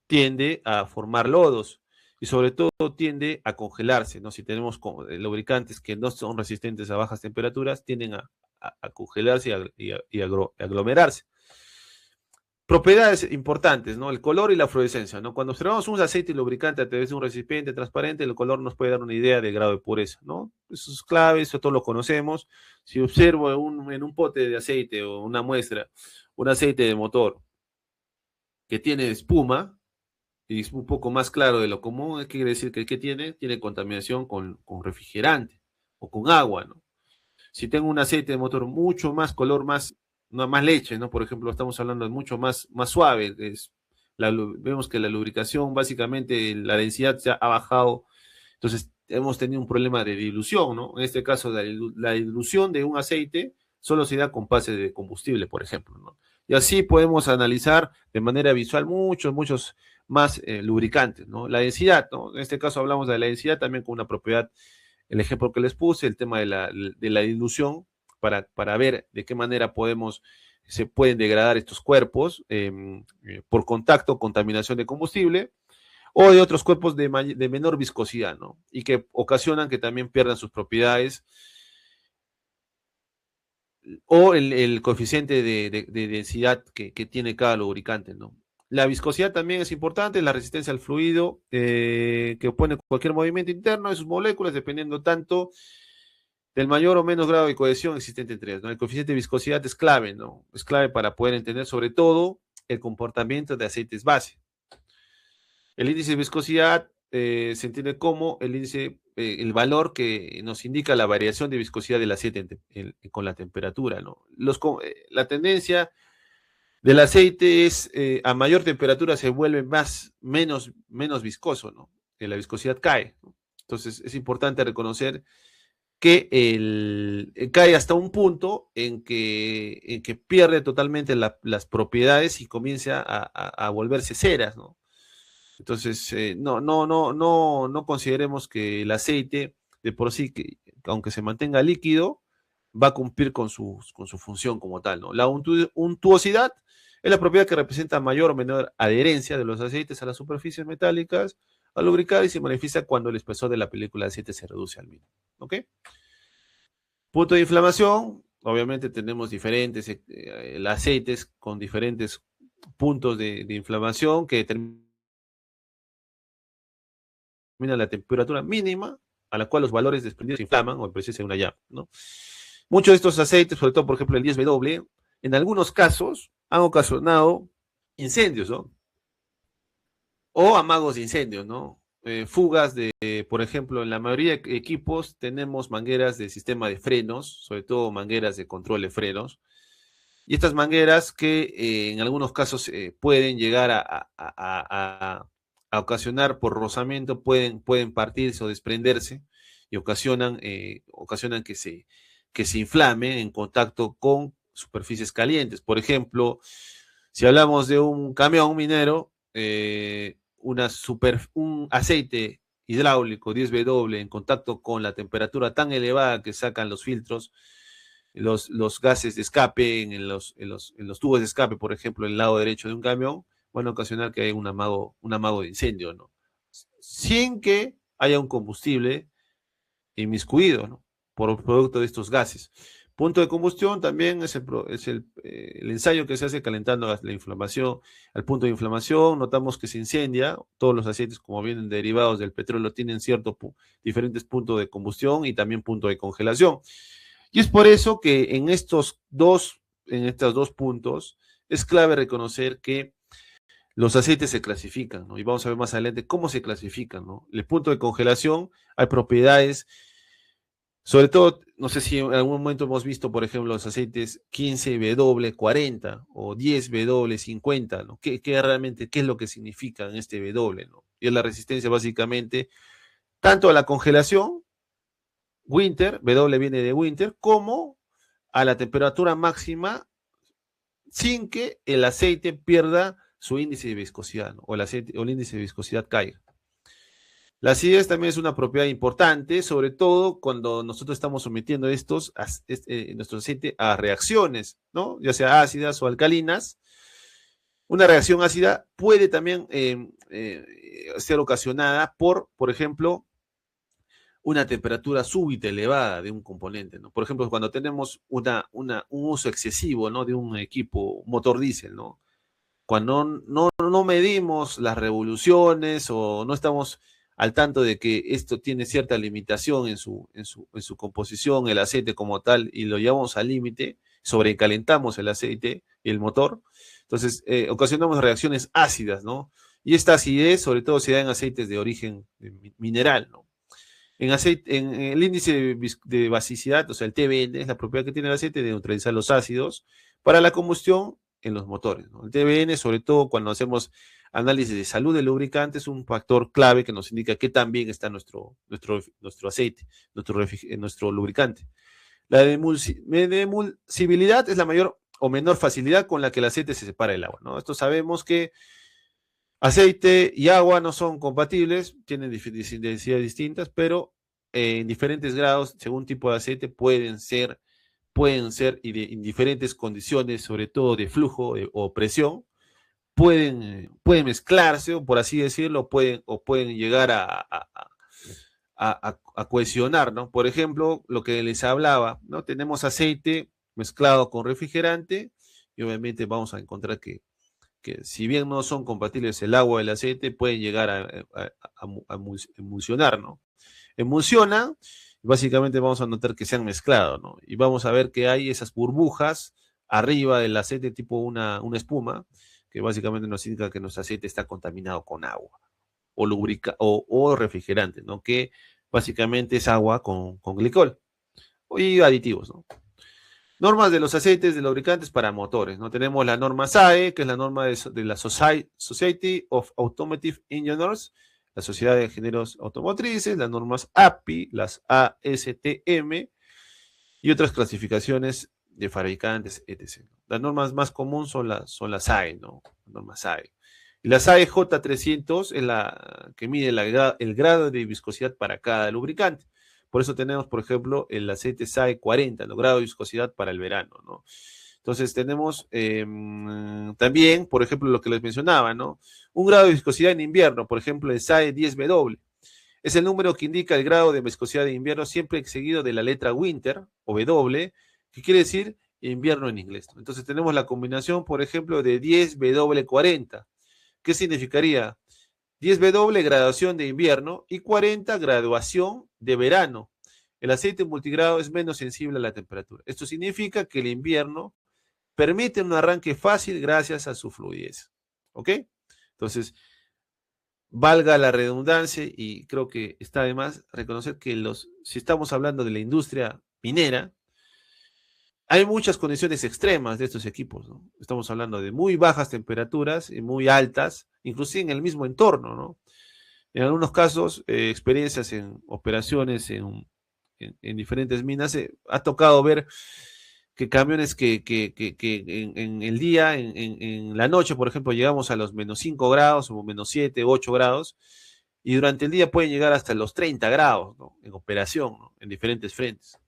tiende a formar lodos y sobre todo tiende a congelarse, ¿no? Si tenemos lubricantes que no son resistentes a bajas temperaturas, tienden a congelarse y aglomerarse. Propiedades importantes, ¿no? El color y la fluorescencia, ¿no? Cuando observamos un aceite lubricante a través de un recipiente transparente, el color nos puede dar una idea del grado de pureza, ¿no? Eso es clave, eso todos lo conocemos. Si observo en un pote de aceite o una muestra, un aceite de motor que tiene espuma y es un poco más claro de lo común, ¿qué quiere decir que tiene? Tiene contaminación con refrigerante o con agua, ¿no? Si tengo un aceite de motor mucho más color, más leche, ¿no? Por ejemplo, estamos hablando de mucho más suave. Vemos que la lubricación, básicamente, la densidad ya ha bajado. Entonces, hemos tenido un problema de dilución, ¿no? En este caso, la dilución de un aceite solo se da con base de combustible, por ejemplo, ¿no? Y así podemos analizar de manera visual muchos más lubricantes, ¿no? La densidad, ¿no? En este caso hablamos de la densidad también con una propiedad, el ejemplo que les puse, el tema de la dilución, para ver de qué manera se pueden degradar estos cuerpos por contacto, contaminación de combustible, o de otros cuerpos de menor viscosidad, ¿no? Y que ocasionan que también pierdan sus propiedades, o el coeficiente de densidad que tiene cada lubricante, ¿no? La viscosidad también es importante, la resistencia al fluido que opone cualquier movimiento interno de sus moléculas, dependiendo tanto del mayor o menos grado de cohesión existente entre ellas, ¿no? El coeficiente de viscosidad es clave, ¿no? Es clave para poder entender sobre todo el comportamiento de aceites base. El índice de viscosidad se entiende como el valor que nos indica la variación de viscosidad del aceite con la temperatura, ¿no? La tendencia del aceite es a mayor temperatura se vuelve menos viscoso, ¿no? La viscosidad cae, ¿no? Entonces es importante reconocer que cae hasta un punto en que pierde totalmente las propiedades y comienza a volverse ceras, ¿no? Entonces, no consideremos que el aceite de por sí, que aunque se mantenga líquido, va a cumplir con su función como tal, ¿no? La untuosidad es la propiedad que representa mayor o menor adherencia de los aceites a las superficies metálicas al lubricar y se manifiesta cuando el espesor de la película de aceite se reduce al mínimo, ¿ok? Punto de inflamación, obviamente tenemos diferentes aceites con diferentes puntos de inflamación que determinan la temperatura mínima a la cual los valores desprendidos se inflaman o producen una llama, ¿no? Muchos de estos aceites, sobre todo por ejemplo el 10W, en algunos casos han ocasionado incendios, ¿no? O amagos de incendios, ¿no? Fugas por ejemplo, en la mayoría de equipos tenemos mangueras de sistema de frenos, sobre todo mangueras de control de frenos, y estas mangueras que en algunos casos pueden llegar a ocasionar por rozamiento, pueden partirse o desprenderse y ocasionan que se inflame en contacto con superficies calientes. Por ejemplo, si hablamos de un camión minero, un aceite hidráulico 10W en contacto con la temperatura tan elevada que sacan los filtros, los gases de escape en los tubos de escape, por ejemplo, en el lado derecho de un camión, van a ocasionar que haya un amago de incendio, ¿no? Sin que haya un combustible inmiscuido, ¿no? Por producto de estos gases. Punto de combustión también es el ensayo que se hace calentando la inflamación. Al punto de inflamación notamos que se incendia. Todos los aceites, como vienen derivados del petróleo, tienen diferentes puntos de combustión y también punto de congelación. Y es por eso que en estos dos puntos es clave reconocer que los aceites se clasifican, ¿no? Y vamos a ver más adelante cómo se clasifican, ¿no? El punto de congelación, hay propiedades, sobre todo, no sé si en algún momento hemos visto, por ejemplo, los aceites 15W40 o 10W50, ¿no? ¿Qué es lo que significa en este W, ¿no? Y es la resistencia básicamente tanto a la congelación, winter, W viene de winter, como a la temperatura máxima sin que el aceite pierda su índice de viscosidad, ¿no? O el índice de viscosidad caiga. La acidez también es una propiedad importante, sobre todo cuando nosotros estamos sometiendo nuestro aceite a reacciones, ¿no? Ya sea ácidas o alcalinas. Una reacción ácida puede también ser ocasionada por ejemplo, una temperatura súbita elevada de un componente, ¿no? Por ejemplo, cuando tenemos un uso excesivo, ¿no? De un equipo motor diésel, ¿no? Cuando no medimos las revoluciones o no estamos al tanto de que esto tiene cierta limitación en su composición, el aceite como tal, y lo llevamos al límite, sobrecalentamos el aceite y el motor, entonces ocasionamos reacciones ácidas, ¿no? Y esta acidez sobre todo se da en aceites de origen mineral, ¿no? En el índice de basicidad, o sea, el TBN, es la propiedad que tiene el aceite de neutralizar los ácidos para la combustión en los motores, ¿no? El TBN, sobre todo cuando hacemos análisis de salud del lubricante, es un factor clave que nos indica qué tan bien está nuestro aceite, nuestro lubricante. La demulsibilidad es la mayor o menor facilidad con la que el aceite se separa del agua, ¿no? Esto sabemos que aceite y agua no son compatibles, tienen densidades distintas, pero en diferentes grados, según tipo de aceite, pueden ser y en diferentes condiciones, sobre todo de flujo o presión, pueden mezclarse, o por así decirlo, pueden llegar a cohesionar, ¿no? Por ejemplo, lo que les hablaba, ¿no? Tenemos aceite mezclado con refrigerante y obviamente vamos a encontrar que si bien no son compatibles el agua y el aceite, pueden llegar a emulsionar, ¿no? Emulsiona, básicamente vamos a notar que se han mezclado, ¿no? Y vamos a ver que hay esas burbujas arriba del aceite tipo una espuma, que básicamente nos indica que nuestro aceite está contaminado con agua o refrigerante, ¿no? Que básicamente es agua con glicol y aditivos, ¿no? Normas de los aceites de lubricantes para motores, ¿no? Tenemos la norma SAE, que es la norma de la Society of Automotive Engineers, la Sociedad de Ingenieros Automotrices, las normas API, las ASTM y otras clasificaciones de fabricantes, etc. Las normas más comunes son las SAE, ¿no? La norma SAE. Y la SAE J300 es la que mide el grado de viscosidad para cada lubricante. Por eso tenemos, por ejemplo, el aceite SAE 40, el grado de viscosidad para el verano, ¿no? Entonces tenemos también, por ejemplo, lo que les mencionaba, ¿no? Un grado de viscosidad en invierno, por ejemplo, el SAE 10W. Es el número que indica el grado de viscosidad de invierno, siempre seguido de la letra winter o W, que quiere decir invierno en inglés, ¿no? Entonces tenemos la combinación, por ejemplo, de 10W40. ¿Qué significaría? 10W, graduación de invierno, y 40, graduación de verano. El aceite multigrado es menos sensible a la temperatura. Esto significa que el invierno permite un arranque fácil gracias a su fluidez. ¿Ok? Entonces, valga la redundancia, y creo que está de más reconocer que si estamos hablando de la industria minera, hay muchas condiciones extremas de estos equipos, ¿no? Estamos hablando de muy bajas temperaturas y muy altas, inclusive en el mismo entorno, ¿no? En algunos casos, experiencias en operaciones en diferentes minas, ha tocado ver que camiones que en el día, en la noche, por ejemplo, llegamos a los menos 5 grados o menos 7, 8 grados, y durante el día pueden llegar hasta los 30 grados, ¿no? En operación, ¿no? En diferentes frentes.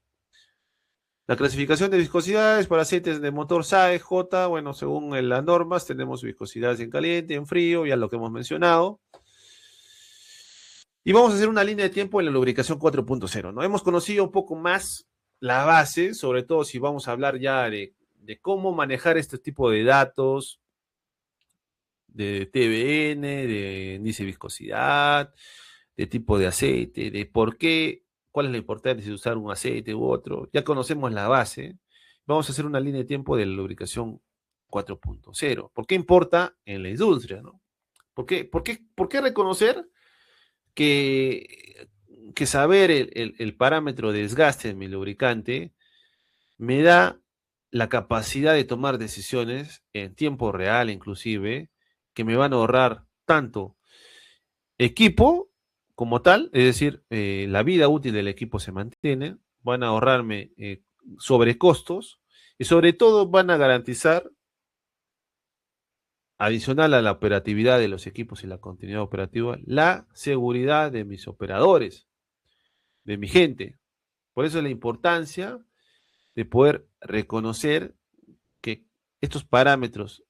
La clasificación de viscosidades para aceites de motor SAE, J, bueno, según las normas, tenemos viscosidades en caliente, en frío, ya lo que hemos mencionado. Y vamos a hacer una línea de tiempo en la lubricación 4.0, ¿no? Hemos conocido un poco más la base, sobre todo si vamos a hablar ya de cómo manejar este tipo de datos, de TBN, de índice de viscosidad, de tipo de aceite, de por qué, cuál es la importancia de usar un aceite u otro. Ya conocemos la base. Vamos a hacer una línea de tiempo de la lubricación 4.0. ¿Por qué importa en la industria, no? ¿Por qué reconocer que saber el parámetro de desgaste de mi lubricante me da la capacidad de tomar decisiones en tiempo real, inclusive, que me van a ahorrar tanto equipo como tal, es decir, la vida útil del equipo se mantiene, van a ahorrarme sobrecostos y sobre todo van a garantizar, adicional a la operatividad de los equipos y la continuidad operativa, la seguridad de mis operadores, de mi gente. Por eso la importancia de poder reconocer que estos parámetros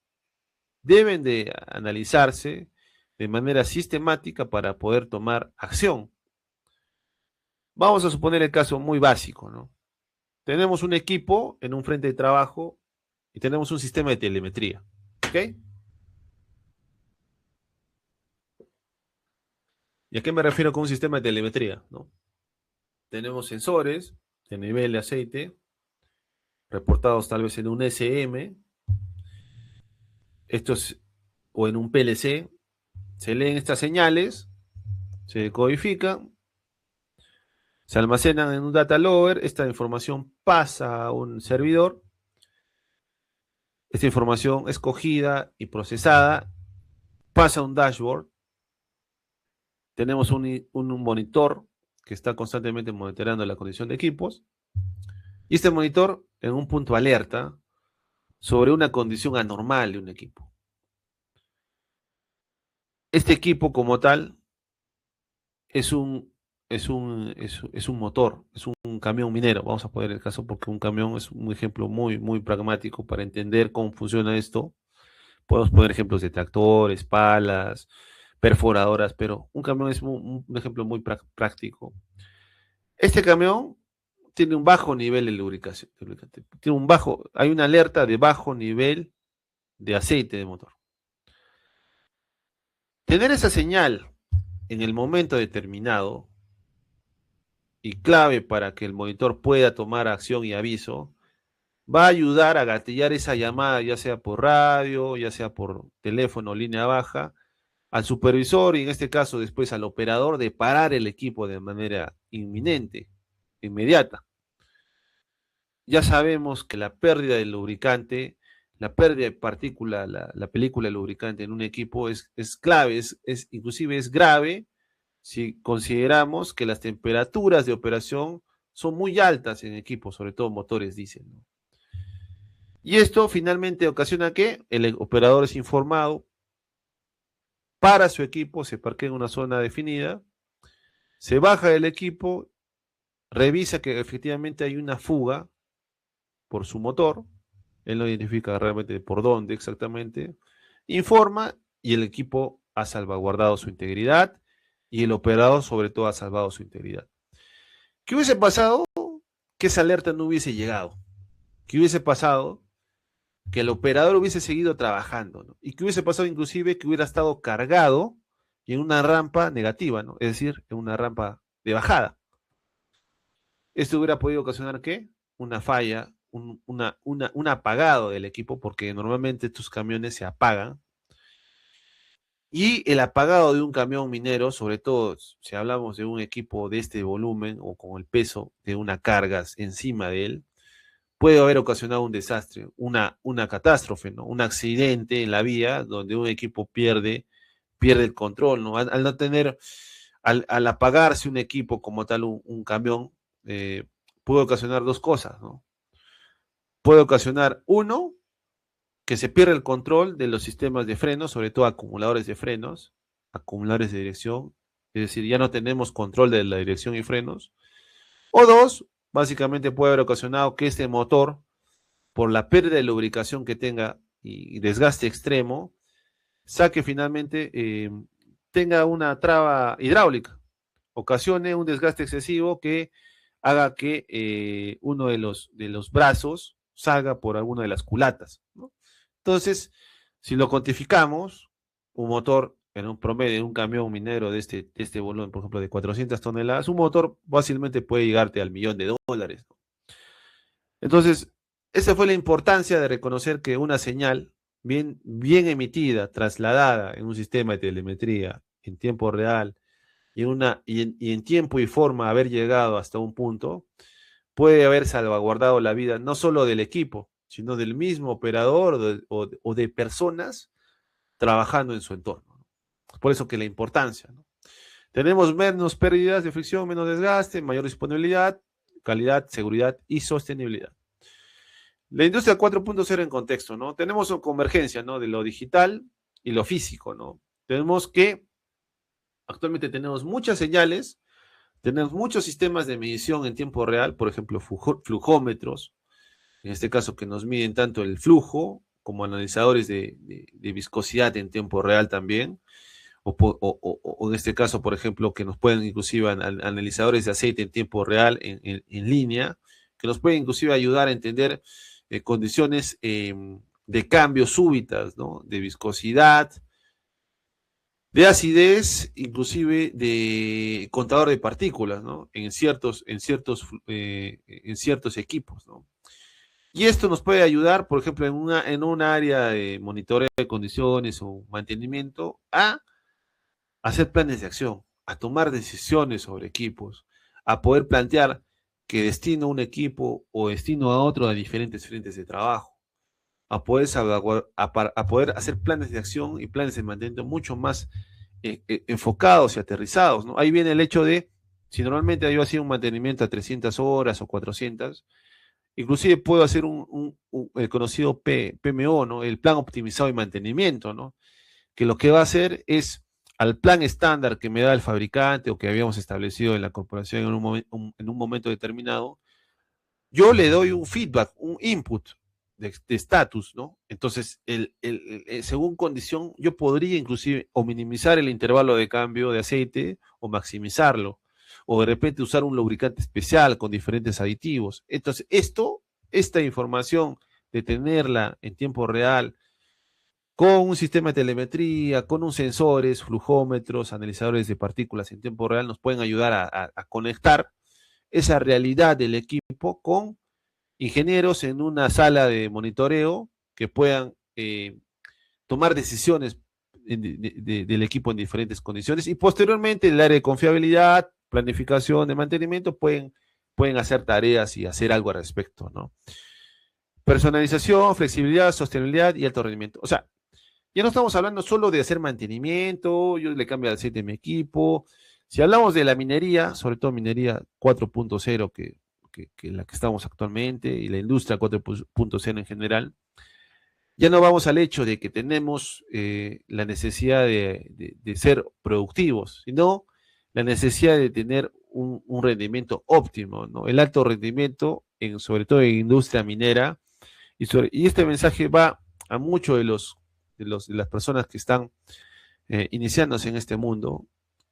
deben de analizarse de manera sistemática para poder tomar acción. Vamos a suponer el caso muy básico, ¿no? Tenemos un equipo en un frente de trabajo y tenemos un sistema de telemetría, ¿ok? ¿Y a qué me refiero con un sistema de telemetría? ¿No? Tenemos sensores de nivel de aceite, reportados tal vez en un SM, estos, o en un PLC, se leen estas señales, se decodifican, se almacenan en un data logger, esta información pasa a un servidor, esta información es cogida y procesada, pasa a un dashboard, tenemos un monitor que está constantemente monitoreando la condición de equipos, y este monitor en un punto alerta sobre una condición anormal de un equipo. Este equipo como tal es un, es un motor, es un camión minero. Vamos a poner el caso porque un camión es un ejemplo muy pragmático para entender cómo funciona esto. Podemos poner ejemplos de tractores, palas, perforadoras, pero un camión es un ejemplo muy práctico. Este camión tiene un bajo nivel de lubricación. Tiene hay una alerta de bajo nivel de aceite de motor. Tener esa señal en el momento determinado y clave para que el monitor pueda tomar acción y aviso, va a ayudar a gatillar esa llamada, ya sea por radio, ya sea por teléfono, línea baja, al supervisor y en este caso después al operador de parar el equipo de manera inminente, inmediata. Ya sabemos que la pérdida del lubricante, la pérdida de partícula, la película de lubricante en un equipo es clave, inclusive es grave si consideramos que las temperaturas de operación son muy altas en equipos, sobre todo motores diésel, ¿no? Y esto finalmente ocasiona que el operador es informado, para su equipo, se parquea en una zona definida, se baja del equipo, revisa que efectivamente hay una fuga por su motor, él no identifica realmente por dónde exactamente, informa y el equipo ha salvaguardado su integridad y el operador sobre todo ha salvado su integridad. ¿Qué hubiese pasado? Que esa alerta no hubiese llegado. ¿Qué hubiese pasado? Que el operador hubiese seguido trabajando, ¿no? Y que hubiese pasado inclusive que hubiera estado cargado en una rampa negativa, ¿no? Es decir, en una rampa de bajada. Esto hubiera podido ocasionar, ¿qué? Una falla, un apagado del equipo, porque normalmente estos camiones se apagan. Y el apagado de un camión minero, sobre todo si hablamos de un equipo de este volumen o con el peso de una carga encima de él, puede haber ocasionado un desastre, una catástrofe, ¿no? Un accidente en la vía donde un equipo pierde el control, ¿no? Al no tener, al apagarse un equipo como tal, un camión, puede ocasionar dos cosas, ¿no? Puede ocasionar, uno, que se pierde el control de los sistemas de frenos, sobre todo acumuladores de frenos, acumuladores de dirección, es decir, ya no tenemos control de la dirección y frenos. O dos, básicamente puede haber ocasionado que este motor, por la pérdida de lubricación que tenga y desgaste extremo, saque finalmente, tenga una traba hidráulica, ocasione un desgaste excesivo que haga que uno de los brazos salga por alguna de las culatas, ¿no? Entonces, si lo cuantificamos, un motor en un promedio, en un camión minero de este volumen, por ejemplo, de 400 toneladas, un motor fácilmente puede llegarte al $1.000.000, ¿no? Entonces, esa fue la importancia de reconocer que una señal bien emitida, trasladada en un sistema de telemetría en tiempo real y en tiempo y forma haber llegado hasta un punto, puede haber salvaguardado la vida no solo del equipo, sino del mismo operador o de personas trabajando en su entorno. Por eso que la importancia, ¿no? Tenemos menos pérdidas de fricción, menos desgaste, mayor disponibilidad, calidad, seguridad y sostenibilidad. La industria 4.0 en contexto, ¿no? Tenemos una convergencia, ¿no? De lo digital y lo físico, ¿no? Tenemos que, actualmente tenemos muchas señales, tenemos muchos sistemas de medición en tiempo real, por ejemplo, flujómetros, en este caso que nos miden tanto el flujo como analizadores de viscosidad en tiempo real también, o en este caso, por ejemplo, que nos pueden inclusive analizadores de aceite en tiempo real en línea, que nos pueden inclusive ayudar a entender condiciones de cambio súbitas, ¿no? De viscosidad, de acidez, inclusive de contador de partículas, ¿no? En ciertos equipos, ¿no? Y esto nos puede ayudar, por ejemplo, en una área de monitoreo de condiciones o mantenimiento, a hacer planes de acción, a tomar decisiones sobre equipos, a poder plantear que destino a un equipo o destino a otro a diferentes frentes de trabajo, a poder, a poder hacer planes de acción y planes de mantenimiento mucho más enfocados y aterrizados, ¿no? Ahí viene el hecho de, si normalmente yo hacía un mantenimiento a 300 horas o 400, inclusive puedo hacer el conocido PMO, ¿no? El plan optimizado de mantenimiento, ¿no? Que lo que va a hacer es al plan estándar que me da el fabricante o que habíamos establecido en la corporación en un momento determinado, yo le doy un feedback, un input de estatus, ¿no? Entonces, según condición, yo podría inclusive o minimizar el intervalo de cambio de aceite o maximizarlo, o de repente usar un lubricante especial con diferentes aditivos. Entonces, esta información de tenerla en tiempo real, con un sistema de telemetría, con unos sensores, flujómetros, analizadores de partículas en tiempo real, nos pueden ayudar a conectar esa realidad del equipo con ingenieros en una sala de monitoreo que puedan tomar decisiones del equipo en diferentes condiciones, y posteriormente en el área de confiabilidad, planificación de mantenimiento pueden hacer tareas y hacer algo al respecto, ¿no? Personalización, flexibilidad, sostenibilidad y alto rendimiento. O sea, ya no estamos hablando solo de hacer mantenimiento, yo le cambio el aceite de mi equipo. Si hablamos de la minería, sobre todo minería 4.0, que la que estamos actualmente, y la industria 4.0 en general, ya no vamos al hecho de que tenemos la necesidad de ser productivos, sino la necesidad de tener un rendimiento óptimo, ¿no? El alto rendimiento, sobre todo en industria minera, y este mensaje va a muchos de las personas que están iniciándose en este mundo.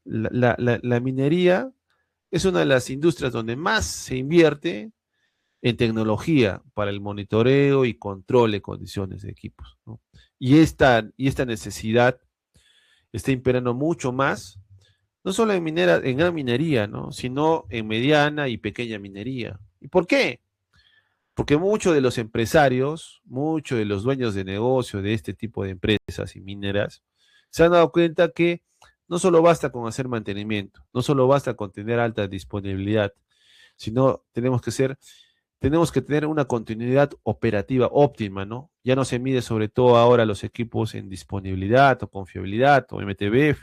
La minería es una de las industrias donde más se invierte en tecnología para el monitoreo y control de condiciones de equipos, ¿no? Y esta necesidad está imperando mucho más, no solo en gran minería, ¿no? Sino en mediana y pequeña minería. ¿Y por qué? Porque muchos de los empresarios, muchos de los dueños de negocio de este tipo de empresas y mineras, se han dado cuenta que no solo basta con hacer mantenimiento, no solo basta con tener alta disponibilidad, sino tenemos que tener una continuidad operativa óptima, ¿no? Ya no se mide sobre todo ahora los equipos en disponibilidad o confiabilidad o MTBF,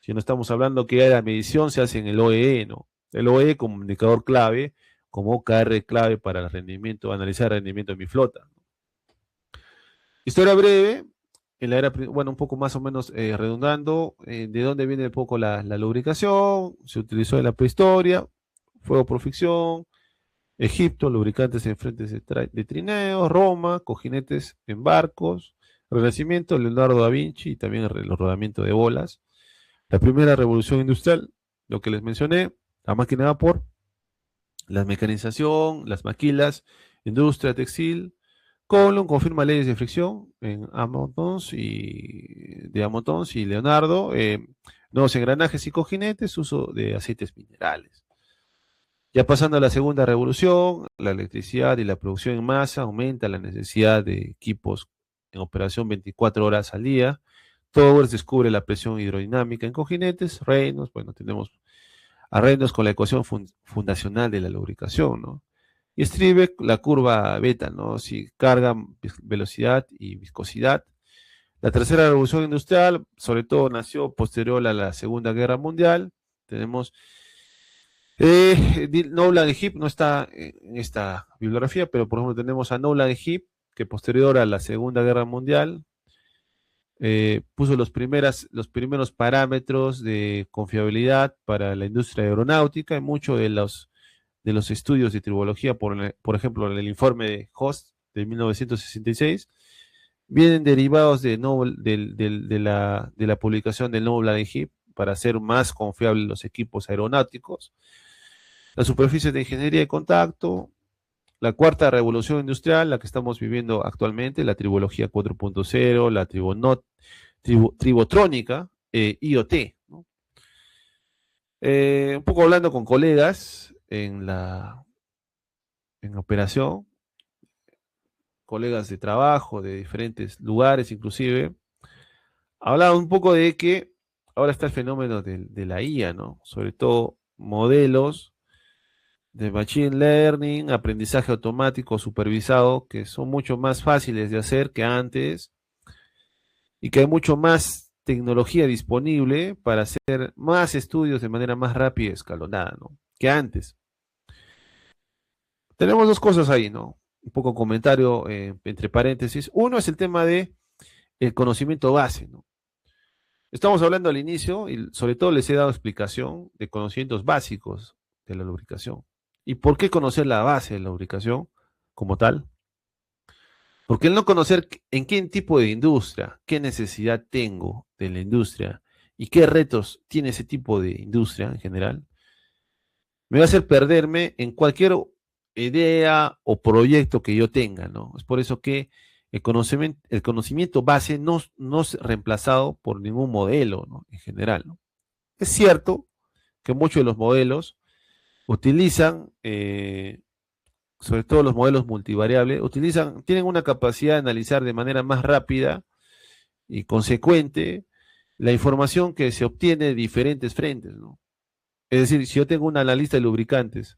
sino estamos hablando que la medición se hace en el OEE, ¿no? El OEE como indicador clave, como OKR clave para el rendimiento, analizar el rendimiento de mi flota. Historia breve, en la era, bueno, un poco más o menos redundando, de dónde viene un poco la lubricación, se utilizó en la prehistoria, fuego por fricción, Egipto, lubricantes en frentes de trineos, Roma, cojinetes en barcos, Renacimiento, Leonardo da Vinci y también el rodamiento de bolas. La primera revolución industrial, lo que les mencioné, la máquina de vapor, la mecanización, las maquilas, industria textil. Coulomb confirma leyes de fricción en Amotons y Leonardo, nuevos engranajes y cojinetes, uso de aceites minerales. Ya pasando a la segunda revolución, la electricidad y la producción en masa aumenta la necesidad de equipos en operación 24 horas al día. Towers descubre la presión hidrodinámica en cojinetes. Reynolds, bueno, tenemos a Reynolds con la ecuación fundacional de la lubricación, ¿no? Y Strive, la curva beta, ¿no? Si carga, velocidad y viscosidad. La tercera revolución industrial, sobre todo nació posterior a la Segunda Guerra Mundial. Tenemos Nolan y Heap no está en esta bibliografía, pero por ejemplo tenemos a Nolan y Heap, que posterior a la Segunda Guerra Mundial puso los primeros parámetros de confiabilidad para la industria aeronáutica y muchos de los estudios de tribología, por ejemplo, en el informe de Host de 1966, vienen derivados de la publicación del Nolan y Heap para hacer más confiables los equipos aeronáuticos. La superficie de ingeniería de contacto, la cuarta revolución industrial, la que estamos viviendo actualmente, la tribología 4.0, la tribotrónica, IoT, ¿no? Un poco hablando con colegas en operación, colegas de trabajo de diferentes lugares inclusive, hablaba un poco de que ahora está el fenómeno de la IA, ¿no? Sobre todo modelos de machine learning, aprendizaje automático supervisado, que son mucho más fáciles de hacer que antes y que hay mucho más tecnología disponible para hacer más estudios de manera más rápida y escalonada, ¿no? Que antes. Tenemos dos cosas ahí, ¿no? Un poco comentario entre paréntesis. Uno es el tema de el conocimiento base, ¿no? Estamos hablando al inicio y sobre todo les he dado explicación de conocimientos básicos de la lubricación. ¿Y por qué conocer la base de la lubricación como tal? Porque el no conocer en qué tipo de industria, qué necesidad tengo de la industria y qué retos tiene ese tipo de industria en general, me va a hacer perderme en cualquier idea o proyecto que yo tenga, ¿no? Es por eso que el conocimiento base no es reemplazado por ningún modelo, ¿no? En general, ¿no? Es cierto que muchos de los modelos utilizan, sobre todo los modelos multivariables, tienen una capacidad de analizar de manera más rápida y consecuente la información que se obtiene de diferentes frentes, ¿no? Es decir, si yo tengo un analista de lubricantes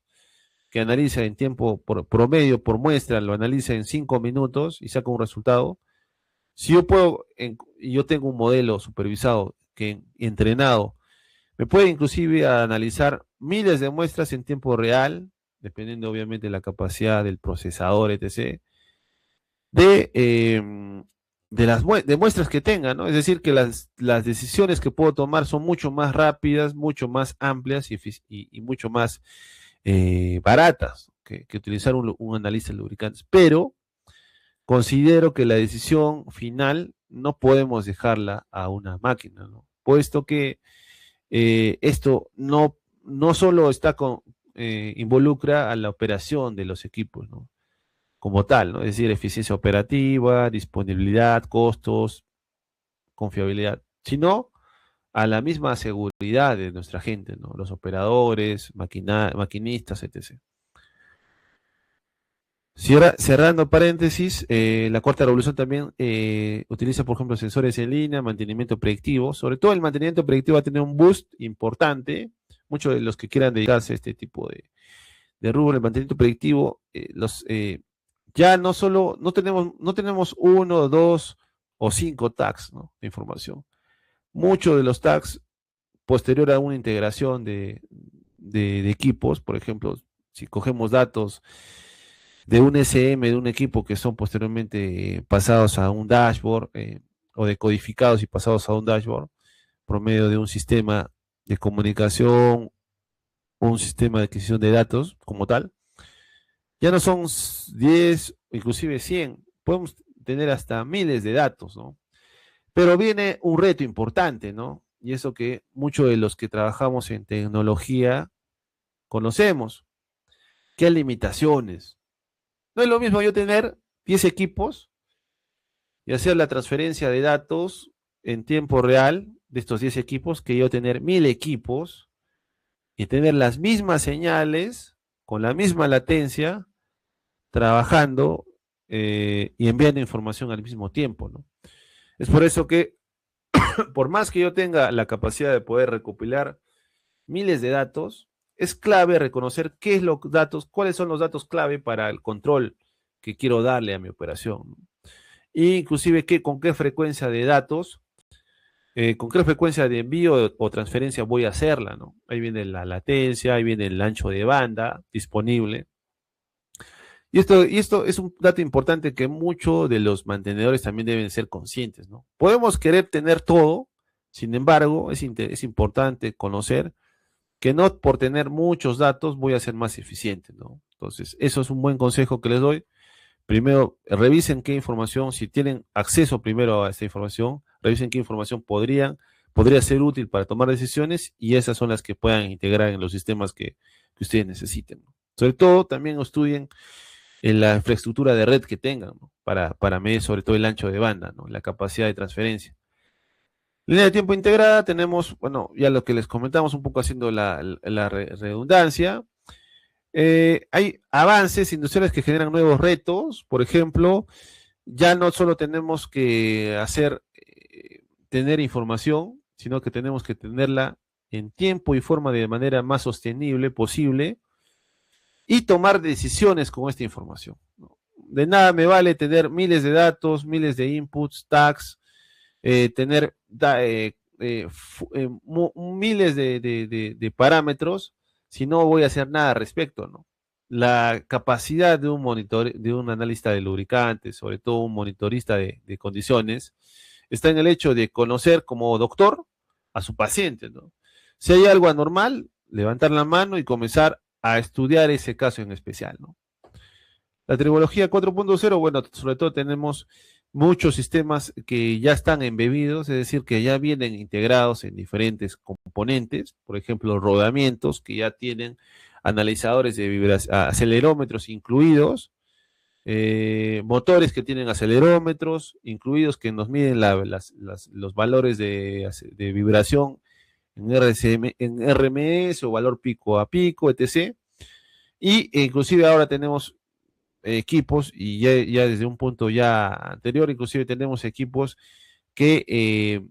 que analiza en tiempo promedio, por muestra, lo analiza en 5 minutos y saca un resultado, si yo y yo tengo un modelo supervisado, entrenado, me puede inclusive analizar miles de muestras en tiempo real, dependiendo obviamente de la capacidad del procesador, etc., de muestras que tenga, ¿no? Es decir, que las decisiones que puedo tomar son mucho más rápidas, mucho más amplias y mucho más baratas que utilizar un analista de lubricantes. Pero considero que la decisión final no podemos dejarla a una máquina, ¿no? Puesto que esto no solo involucra a la operación de los equipos, ¿no? Como tal, ¿no? Es decir, eficiencia operativa, disponibilidad, costos, confiabilidad, sino a la misma seguridad de nuestra gente, ¿no? Los operadores, maquinistas, etc. Cerrando paréntesis, la cuarta revolución también utiliza, por ejemplo, sensores en línea, mantenimiento predictivo. Sobre todo el mantenimiento predictivo va a tener un boost importante. Muchos de los que quieran dedicarse a este tipo de rubro, el mantenimiento predictivo, ya no tenemos uno, dos o cinco tags, ¿no? De información. Muchos de los tags, posterior a una integración de equipos, por ejemplo, si cogemos datos de un SM de un equipo que son posteriormente pasados a un dashboard o decodificados y pasados a un dashboard por medio de un sistema de comunicación, un sistema de adquisición de datos como tal, ya no son 10, inclusive 100, podemos tener hasta miles de datos, ¿no? Pero viene un reto importante, ¿no? Y eso que muchos de los que trabajamos en tecnología conocemos. ¿Qué limitaciones? No es lo mismo yo tener 10 equipos y hacer la transferencia de datos en tiempo real de estos 10 equipos que yo tener 1000 equipos y tener las mismas señales con la misma latencia trabajando y enviando información al mismo tiempo, ¿no? Es por eso que por más que yo tenga la capacidad de poder recopilar miles de datos, es clave reconocer cuáles son los datos clave para el control que quiero darle a mi operación. E inclusive con qué frecuencia de datos con qué frecuencia de envío o transferencia voy a hacerla, ¿no? Ahí viene la latencia, ahí viene el ancho de banda disponible. Y esto es un dato importante que muchos de los mantenedores también deben ser conscientes, ¿no? Podemos querer tener todo, sin embargo, es importante conocer que no por tener muchos datos voy a ser más eficiente, ¿no? Entonces, eso es un buen consejo que les doy. Primero, revisen qué información, si tienen acceso primero a esta información, revisen qué información podría ser útil para tomar decisiones y esas son las que puedan integrar en los sistemas que ustedes necesiten, ¿no? Sobre todo, también estudien en la infraestructura de red que tengan, ¿no? Para medir sobre todo el ancho de banda, ¿no? La capacidad de transferencia. Línea de tiempo integrada, tenemos, bueno, ya lo que les comentamos un poco haciendo la redundancia. Hay avances industriales que generan nuevos retos, por ejemplo, ya no solo tenemos que tener información, sino que tenemos que tenerla en tiempo y forma de manera más sostenible posible y tomar decisiones con esta información, ¿no? De nada me vale tener miles de datos, miles de inputs, tags, tener miles de parámetros si no voy a hacer nada al respecto, ¿no? La capacidad de de un analista de lubricantes, sobre todo un monitorista de condiciones, está en el hecho de conocer como doctor a su paciente, ¿no? Si hay algo anormal, levantar la mano y comenzar a estudiar ese caso en especial, ¿no? La tecnología 4.0, bueno, sobre todo tenemos muchos sistemas que ya están embebidos, es decir, que ya vienen integrados en diferentes componentes, por ejemplo, rodamientos que ya tienen analizadores de vibración, acelerómetros incluidos, motores que tienen acelerómetros incluidos que nos miden los valores de vibración en RMS o valor pico a pico, etc. Y inclusive ahora tenemos equipos, y ya desde un punto ya anterior, inclusive tenemos equipos que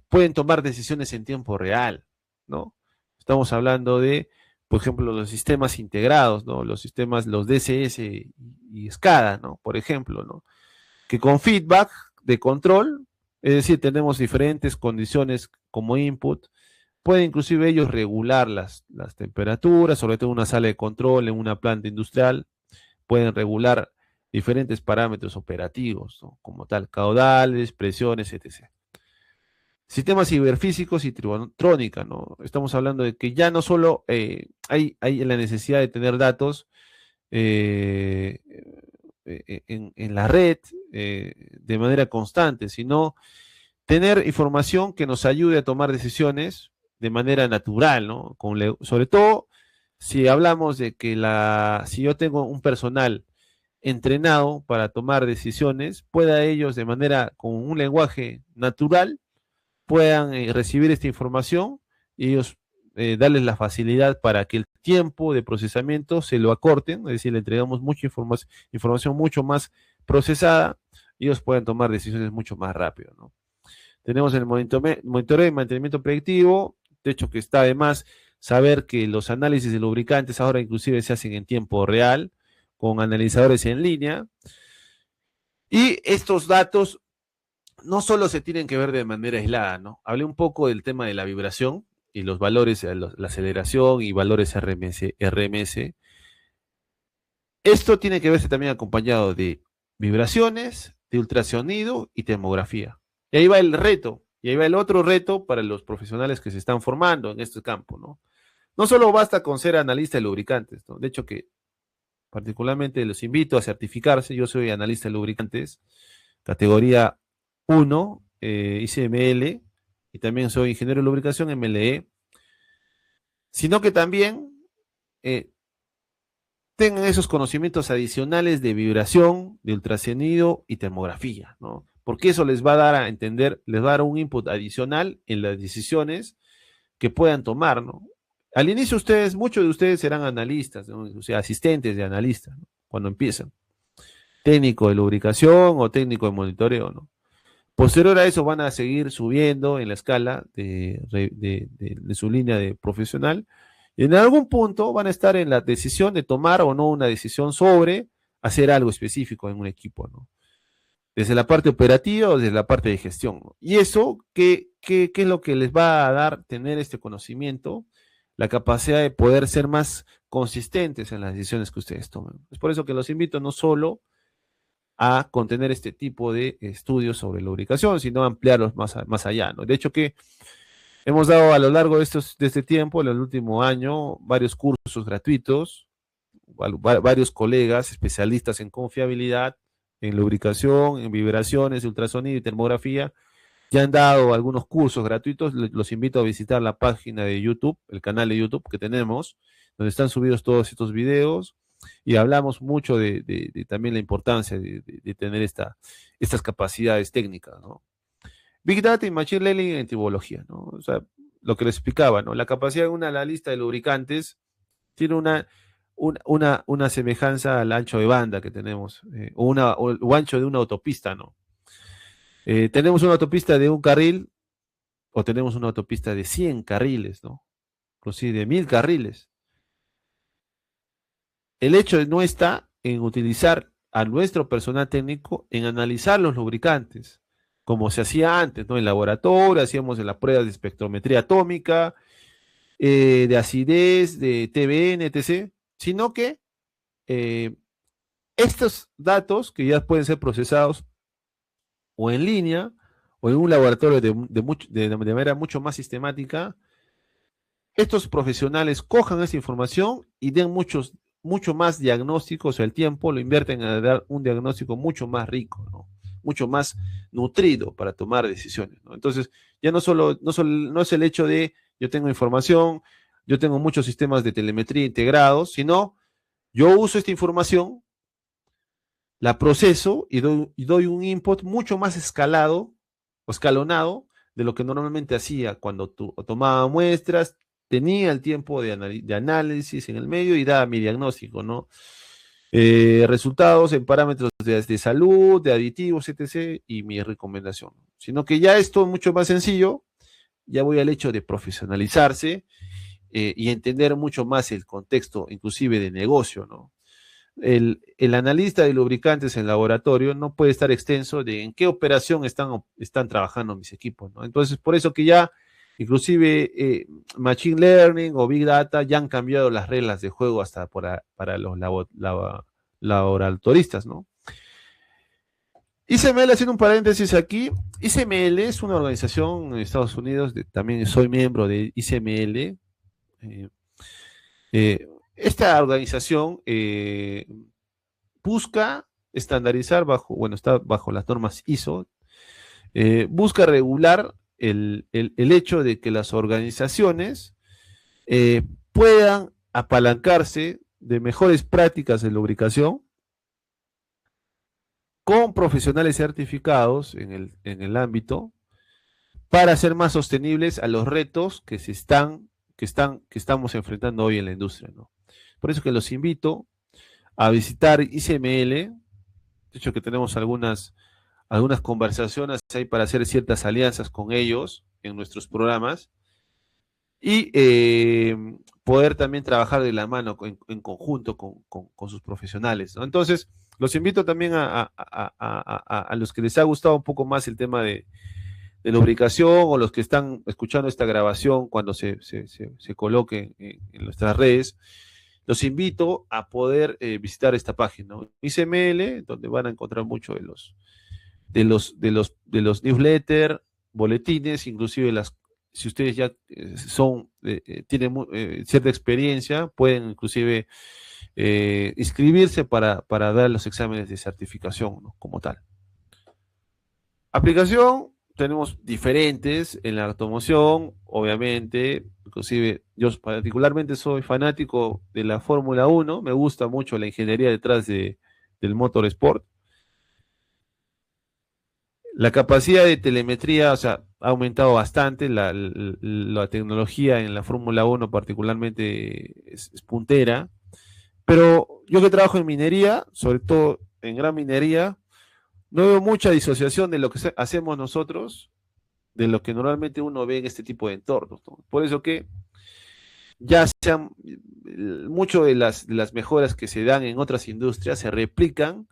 pueden tomar decisiones en tiempo real, ¿no? Estamos hablando de, por ejemplo, los sistemas integrados, ¿no? Los sistemas, los DCS y SCADA, ¿no? Por ejemplo, ¿no? Que con feedback de control, es decir, tenemos diferentes condiciones como input, pueden inclusive ellos regular las temperaturas, sobre todo en una sala de control, en una planta industrial, pueden regular diferentes parámetros operativos, ¿no? Como tal, caudales, presiones, etc. Sistemas ciberfísicos y tributrónica, ¿no? Estamos hablando de que ya no solo hay la necesidad de tener datos en la red de manera constante, sino tener información que nos ayude a tomar decisiones de manera natural, ¿no? Sobre todo si hablamos de que si yo tengo un personal entrenado para tomar decisiones, pueda ellos de manera con un lenguaje natural puedan recibir esta información y ellos darles la facilidad para que el tiempo de procesamiento se lo acorten, es decir, le entregamos mucha información mucho más procesada y ellos puedan tomar decisiones mucho más rápido, ¿no? Tenemos el monitoreo y mantenimiento predictivo, de hecho que está además saber que los análisis de lubricantes ahora inclusive se hacen en tiempo real, con analizadores en línea, y estos datos no solo se tienen que ver de manera aislada, ¿no? Hablé un poco del tema de la vibración y los valores, la aceleración y valores RMS. Esto tiene que verse también acompañado de vibraciones, de ultrasonido y termografía. Y ahí va el reto, y ahí va el otro reto para los profesionales que se están formando en este campo, ¿no? No solo basta con ser analista de lubricantes, ¿no? De hecho que particularmente los invito a certificarse. Yo soy analista de lubricantes, categoría 1, ICML, y también soy ingeniero de lubricación MLE, sino que también tengan esos conocimientos adicionales de vibración, de ultrasonido y termografía, ¿no? Porque eso les va a dar a entender, les va a dar un input adicional en las decisiones que puedan tomar, ¿no? Al inicio muchos de ustedes serán analistas, ¿no? O sea, asistentes de analistas, ¿no? Cuando empiezan. Técnico de lubricación o técnico de monitoreo, ¿no? Posterior a eso van a seguir subiendo en la escala de su línea de profesional y en algún punto van a estar en la decisión de tomar o no una decisión sobre hacer algo específico en un equipo, ¿no? desde la parte operativa o desde la parte de gestión, ¿no? Y eso, ¿qué es lo que les va a dar tener este conocimiento? La capacidad de poder ser más consistentes en las decisiones que ustedes toman. Es por eso que los invito no solo a contener este tipo de estudios sobre lubricación, sino a ampliarlos más allá, ¿no? De hecho que hemos dado a lo largo de este tiempo, en el último año, varios cursos gratuitos, varios colegas especialistas en confiabilidad, en lubricación, en vibraciones, ultrasonido y termografía, ya han dado algunos cursos gratuitos. Los invito a visitar la página de YouTube, el canal de YouTube que tenemos, donde están subidos todos estos videos y hablamos mucho de también la importancia de tener estas capacidades técnicas, ¿no? Big Data y Machine Learning en tribología, ¿no? O sea, lo que les explicaba, ¿no? La capacidad de la lista de lubricantes tiene una semejanza al ancho de banda que tenemos, o ancho de una autopista, ¿no? Tenemos una autopista de un carril o tenemos una autopista de 100 carriles, ¿no? Inclusive de 1000 carriles. El hecho no está en utilizar a nuestro personal técnico en analizar los lubricantes, como se hacía antes, ¿no? En laboratorio, hacíamos en las pruebas de espectrometría atómica, de acidez, de TBN, etc., sino que estos datos que ya pueden ser procesados o en línea o en un laboratorio de manera mucho más sistemática, estos profesionales cojan esa información y den mucho más diagnósticos, el tiempo lo invierten a dar un diagnóstico mucho más rico, ¿no? Mucho más nutrido para tomar decisiones, ¿no? Entonces, ya no es el hecho de yo tengo información, yo tengo muchos sistemas de telemetría integrados, sino yo uso esta información, la proceso y doy un input mucho más escalado o escalonado de lo que normalmente hacía cuando tomaba muestras, tenía el tiempo de análisis en el medio y daba mi diagnóstico, ¿no? Resultados en parámetros de salud, de aditivos, etc. y mi recomendación. Sino que ya esto es mucho más sencillo, ya voy al hecho de profesionalizarse y entender mucho más el contexto, inclusive de negocio, ¿no? El analista de lubricantes en laboratorio no puede estar extenso de en qué operación están trabajando mis equipos, ¿no? Entonces, por eso que ya, inclusive, Machine Learning o Big Data ya han cambiado las reglas de juego hasta para los laboratoristas, ¿no? ICML, haciendo un paréntesis aquí, ICML es una organización en Estados Unidos, también soy miembro de ICML. Esta organización busca estandarizar está bajo las normas ISO, busca regular el hecho de que las organizaciones puedan apalancarse de mejores prácticas de lubricación con profesionales certificados en el ámbito para ser más sostenibles a los retos que estamos enfrentando hoy en la industria, ¿no? Por eso que los invito a visitar ICML. De hecho que tenemos algunas conversaciones ahí para hacer ciertas alianzas con ellos en nuestros programas y poder también trabajar de la mano en conjunto con sus profesionales, ¿no? Entonces, los invito también a los que les ha gustado un poco más el tema de lubricación o los que están escuchando esta grabación cuando se coloque en nuestras redes, los invito a poder visitar esta página, ¿no? ICML, donde van a encontrar mucho de los newsletters, boletines, inclusive si ustedes ya tienen cierta experiencia, pueden inclusive inscribirse para dar los exámenes de certificación, ¿no? Como tal. Aplicación, tenemos diferentes en la automoción, obviamente, inclusive yo particularmente soy fanático de la Fórmula 1, me gusta mucho la ingeniería detrás del motorsport. La capacidad de telemetría, o sea, ha aumentado bastante, la tecnología en la Fórmula 1 particularmente es puntera, pero yo que trabajo en minería, sobre todo en gran minería, no veo mucha disociación de lo que hacemos nosotros, de lo que normalmente uno ve en este tipo de entornos, ¿no? Por eso que ya mucho de las mejoras que se dan en otras industrias se replican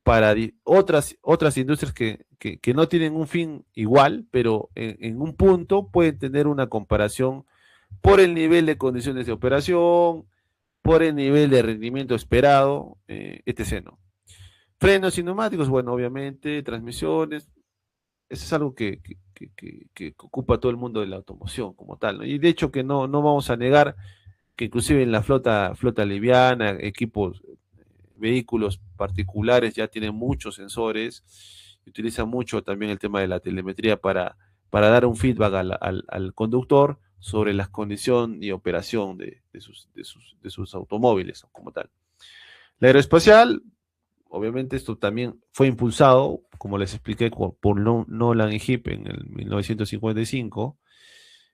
para otras industrias que no tienen un fin igual, pero en un punto pueden tener una comparación por el nivel de condiciones de operación, por el nivel de rendimiento esperado, etc., ¿no? Frenos y neumáticos, bueno, obviamente, transmisiones, eso es algo que ocupa a todo el mundo de la automoción como tal, ¿no? Y de hecho que no vamos a negar que inclusive en la flota liviana, equipos, vehículos particulares ya tienen muchos sensores, utilizan mucho también el tema de la telemetría para dar un feedback al conductor sobre la condición y operación de sus automóviles como tal. La aeroespacial, obviamente esto también fue impulsado, como les expliqué, por Nolan y Hipp en el 1955,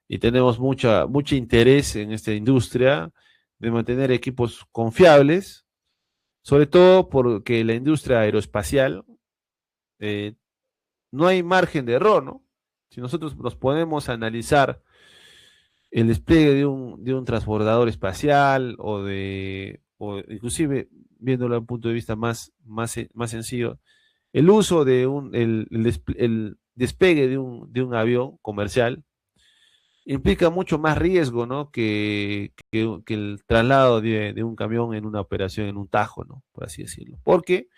y tenemos mucho interés en esta industria de mantener equipos confiables, sobre todo porque la industria aeroespacial no hay margen de error, ¿no? Si nosotros nos ponemos a analizar el despliegue de un transbordador espacial o inclusive viéndolo desde un punto de vista más sencillo, el uso el despegue de un avión comercial implica mucho más riesgo, ¿no? que el traslado de un camión en una operación en un tajo, ¿no? Por así decirlo. Porque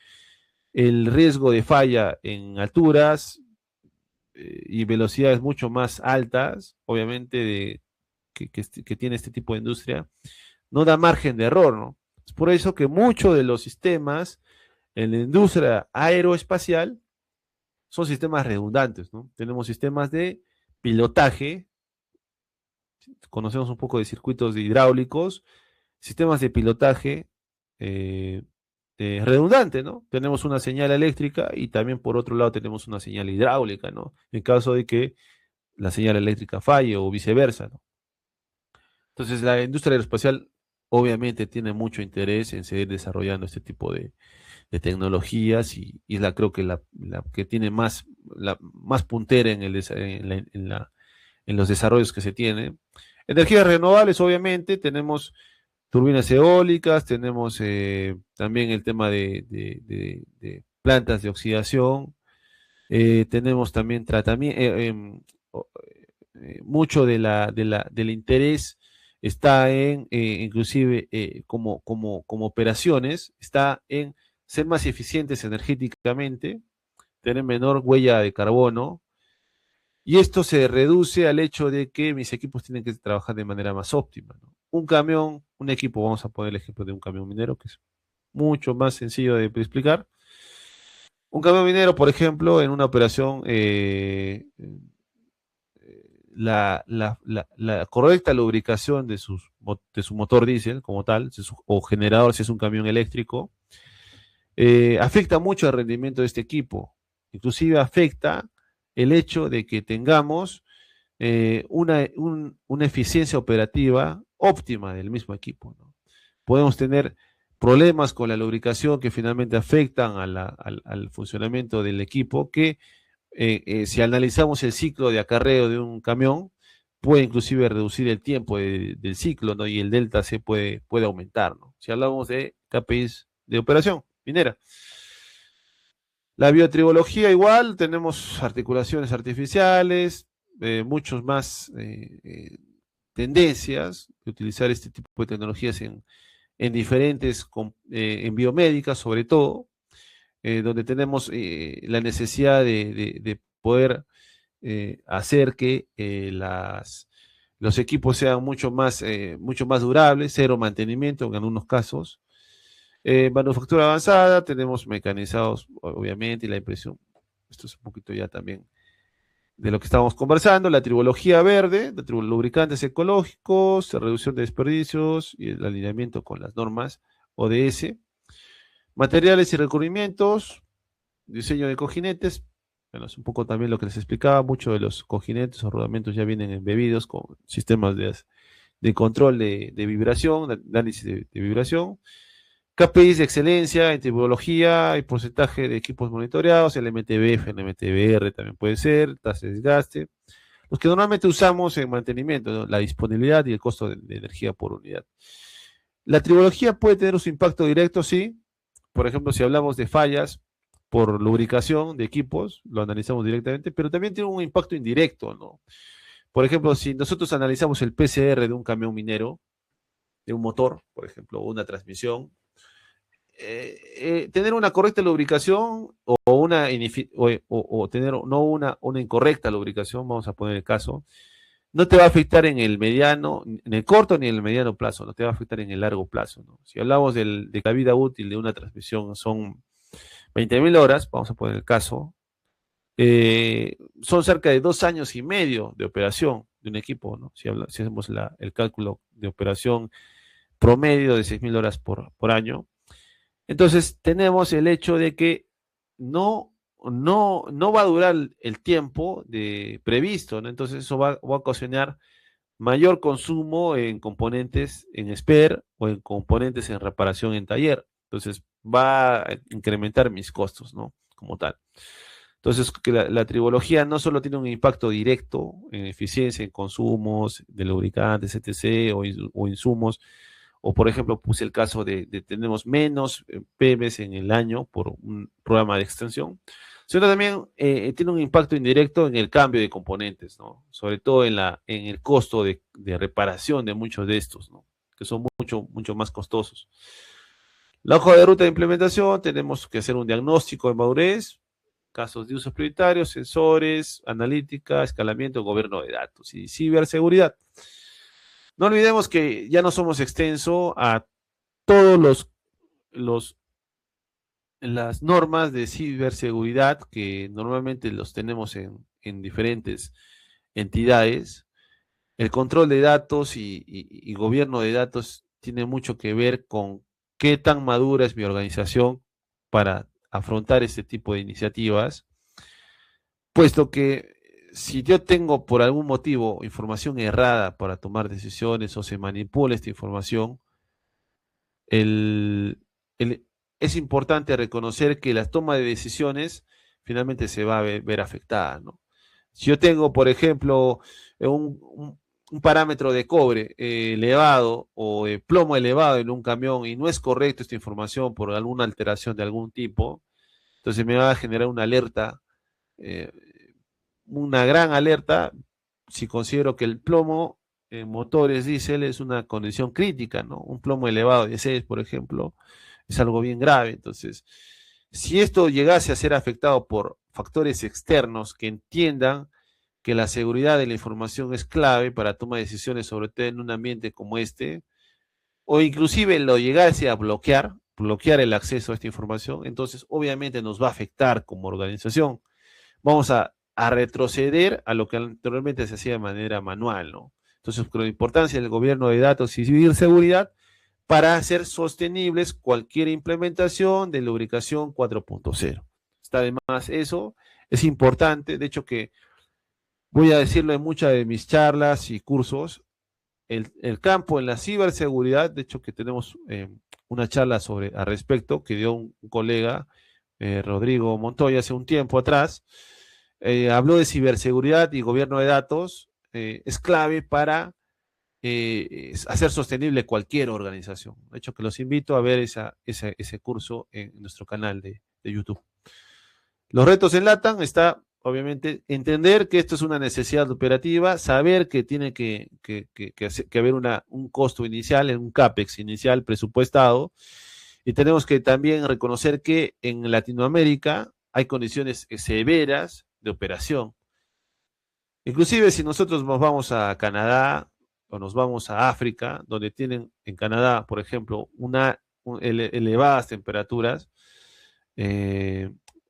el riesgo de falla en alturas y velocidades mucho más altas, obviamente, que tiene este tipo de industria, no da margen de error, ¿no? Es por eso que muchos de los sistemas en la industria aeroespacial son sistemas redundantes, ¿no? Tenemos sistemas de pilotaje, conocemos un poco de circuitos hidráulicos, sistemas de pilotaje redundante, ¿no? Tenemos una señal eléctrica y también por otro lado tenemos una señal hidráulica, ¿no? En caso de que la señal eléctrica falle o viceversa, ¿no? Entonces la industria aeroespacial obviamente tiene mucho interés en seguir desarrollando este tipo de tecnologías y creo que la que tiene más puntera en los desarrollos que se tienen. Energías renovables, obviamente, tenemos turbinas eólicas, tenemos también el tema de plantas de oxidación, tenemos también tratamiento, mucho del interés está en, inclusive como operaciones, está en ser más eficientes energéticamente, tener menor huella de carbono, y esto se reduce al hecho de que mis equipos tienen que trabajar de manera más óptima, ¿no? Un camión, un equipo, vamos a poner el ejemplo de un camión minero, que es mucho más sencillo de explicar. Un camión minero, por ejemplo, en una operación, la correcta lubricación de su motor diésel como tal, o generador si es un camión eléctrico, afecta mucho el rendimiento de este equipo. Inclusive afecta el hecho de que tengamos una eficiencia operativa óptima del mismo equipo, ¿no? Podemos tener problemas con la lubricación que finalmente afectan al funcionamiento del equipo, que si analizamos el ciclo de acarreo de un camión, puede inclusive reducir el tiempo del ciclo, ¿no? Y el delta C puede aumentar, ¿no? Si hablamos de KPIs de operación minera. La biotribología igual, tenemos articulaciones artificiales, muchos más tendencias de utilizar este tipo de tecnologías en diferentes, en biomédicas sobre todo, donde tenemos la necesidad de poder hacer que los equipos sean mucho más durables, cero mantenimiento en algunos casos. Manufactura avanzada, tenemos mecanizados, obviamente, y la impresión. Esto es un poquito ya también de lo que estábamos conversando. La tribología verde, lubricantes ecológicos, reducción de desperdicios y el alineamiento con las normas ODS. Materiales y recubrimientos, diseño de cojinetes. Bueno, es un poco también lo que les explicaba. Muchos de los cojinetes o rodamientos ya vienen embebidos con sistemas de control de vibración, de análisis de vibración. KPIs de excelencia en tipología y porcentaje de equipos monitoreados, el MTBF, el MTBR también puede ser, tasa de desgaste. Los que normalmente usamos en mantenimiento, ¿no? La disponibilidad y el costo de energía por unidad. La tribología puede tener su impacto directo, sí. Por ejemplo, si hablamos de fallas, por lubricación de equipos, lo analizamos directamente, pero también tiene un impacto indirecto, ¿no? Por ejemplo, si nosotros analizamos el PCR de un camión minero, de un motor, por ejemplo, o una transmisión, tener una correcta lubricación o tener no una incorrecta lubricación, vamos a poner el caso, no te va a afectar en el mediano, en el corto ni en el mediano plazo, no te va a afectar en el largo plazo, ¿no? Si hablamos de la vida útil de una transmisión son 20.000 horas, vamos a poner el caso, son cerca de 2 años y medio de operación de un equipo, ¿no? Si hacemos el cálculo de operación promedio de 6.000 horas por año. Entonces tenemos el hecho de que no va a durar el tiempo previsto, ¿no? Entonces eso va a ocasionar mayor consumo en componentes en spare o en componentes en reparación en taller. Entonces va a incrementar mis costos, ¿no? Como tal. Entonces, que la tribología no solo tiene un impacto directo en eficiencia, en consumos de lubricantes, etc., o insumos, o por ejemplo, puse el caso de tenemos menos PMs en el año por un programa de extensión, sino también tiene un impacto indirecto en el cambio de componentes, ¿no? Sobre todo en el costo de reparación de muchos de estos, ¿no? Que son mucho más costosos. La hoja de ruta de implementación, tenemos que hacer un diagnóstico de madurez, casos de usos prioritarios, sensores, analítica, escalamiento, gobierno de datos y ciberseguridad. No olvidemos que ya no somos extenso a todos las normas de ciberseguridad que normalmente los tenemos en diferentes entidades. El control de datos y gobierno de datos tiene mucho que ver con qué tan madura es mi organización para afrontar este tipo de iniciativas, puesto que si yo tengo por algún motivo información errada para tomar decisiones o se manipula esta información, es importante reconocer que la toma de decisiones finalmente se va a ver afectada, ¿no? Si yo tengo, por ejemplo, un parámetro de cobre elevado o de plomo elevado en un camión y no es correcto esta información por alguna alteración de algún tipo, entonces me va a generar una gran alerta si considero que el plomo en motores diésel es una condición crítica, ¿no? Un plomo elevado de 6, por ejemplo, es algo bien grave. Entonces, si esto llegase a ser afectado por factores externos que entiendan que la seguridad de la información es clave para tomar decisiones, sobre todo en un ambiente como este, o inclusive lo llegase a bloquear el acceso a esta información, entonces obviamente nos va a afectar como organización. Vamos a retroceder a lo que anteriormente se hacía de manera manual, ¿no? Entonces, con la importancia del gobierno de datos y ciberseguridad para hacer sostenibles cualquier implementación de lubricación 4.0. Está además eso, es importante, de hecho que voy a decirlo en muchas de mis charlas y cursos, el campo en la ciberseguridad, de hecho que tenemos una charla al respecto que dio un colega, Rodrigo Montoya, hace un tiempo atrás, habló de ciberseguridad y gobierno de datos, es clave para hacer sostenible cualquier organización. De hecho, que los invito a ver ese curso en nuestro canal de YouTube. Los retos en LATAM está, obviamente, entender que esto es una necesidad operativa, saber que tiene que haber un costo inicial, un CAPEX inicial presupuestado, y tenemos que también reconocer que en Latinoamérica hay condiciones severas de operación. Inclusive si nosotros nos vamos a Canadá o nos vamos a África, donde tienen en Canadá, por ejemplo, elevadas temperaturas,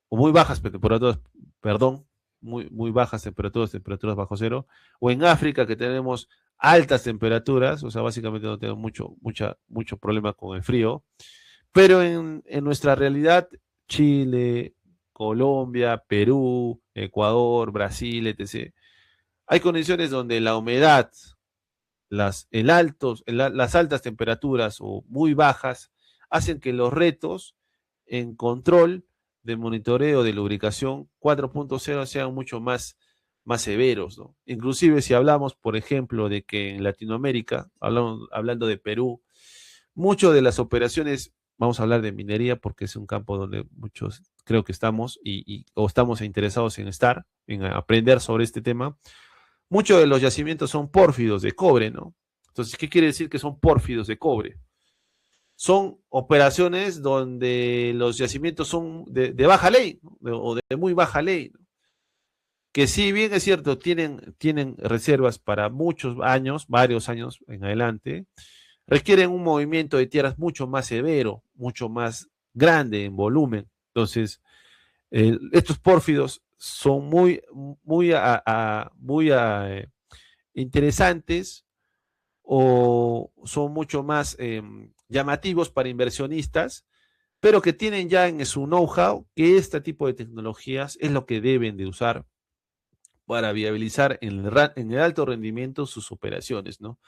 o muy bajas temperaturas, perdón, muy bajas temperaturas bajo cero, o en África que tenemos altas temperaturas, o sea, básicamente no tenemos mucho problema con el frío, pero en nuestra realidad, Chile, Colombia, Perú, Ecuador, Brasil, etc., hay condiciones donde la humedad, las altas temperaturas o muy bajas hacen que los retos en control de monitoreo de lubricación 4.0 sean mucho más severos, ¿no? Inclusive si hablamos, por ejemplo, de que en Latinoamérica, hablando de Perú, muchas de las operaciones vamos a hablar de minería porque es un campo donde muchos creo que estamos o estamos interesados en estar, en aprender sobre este tema. Muchos de los yacimientos son pórfidos de cobre, ¿no? Entonces, ¿qué quiere decir que son pórfidos de cobre? Son operaciones donde los yacimientos son de baja ley, ¿no? O de muy baja ley, ¿no? Que si bien es cierto, tienen reservas para muchos años, varios años en adelante, requieren un movimiento de tierras mucho más severo, mucho más grande en volumen. Entonces, estos pórfidos son muy interesantes o son mucho más llamativos para inversionistas, pero que tienen ya en su know-how que este tipo de tecnologías es lo que deben de usar para viabilizar en el alto rendimiento sus operaciones, ¿no?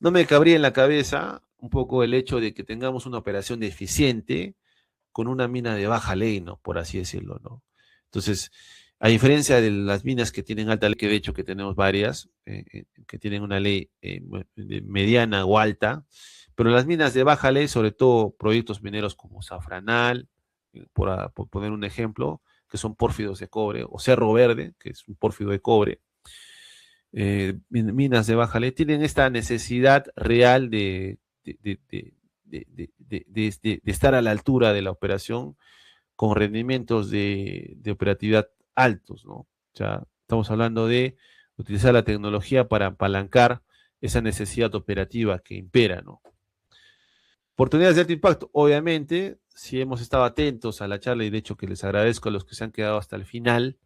No me cabría en la cabeza un poco el hecho de que tengamos una operación eficiente con una mina de baja ley, ¿no? Por así decirlo, ¿no? Entonces, a diferencia de las minas que tienen alta ley, que de hecho que tenemos varias, que tienen una ley mediana o alta, pero las minas de baja ley, sobre todo proyectos mineros como Safranal, por poner un ejemplo, que son pórfidos de cobre, o Cerro Verde, que es un pórfido de cobre, minas de baja ley, tienen esta necesidad real de estar a la altura de la operación con rendimientos de operatividad altos, ¿no? O sea, estamos hablando de utilizar la tecnología para apalancar esa necesidad operativa que impera, ¿no? Oportunidades de alto impacto, obviamente, si hemos estado atentos a la charla y de hecho que les agradezco a los que se han quedado hasta el final,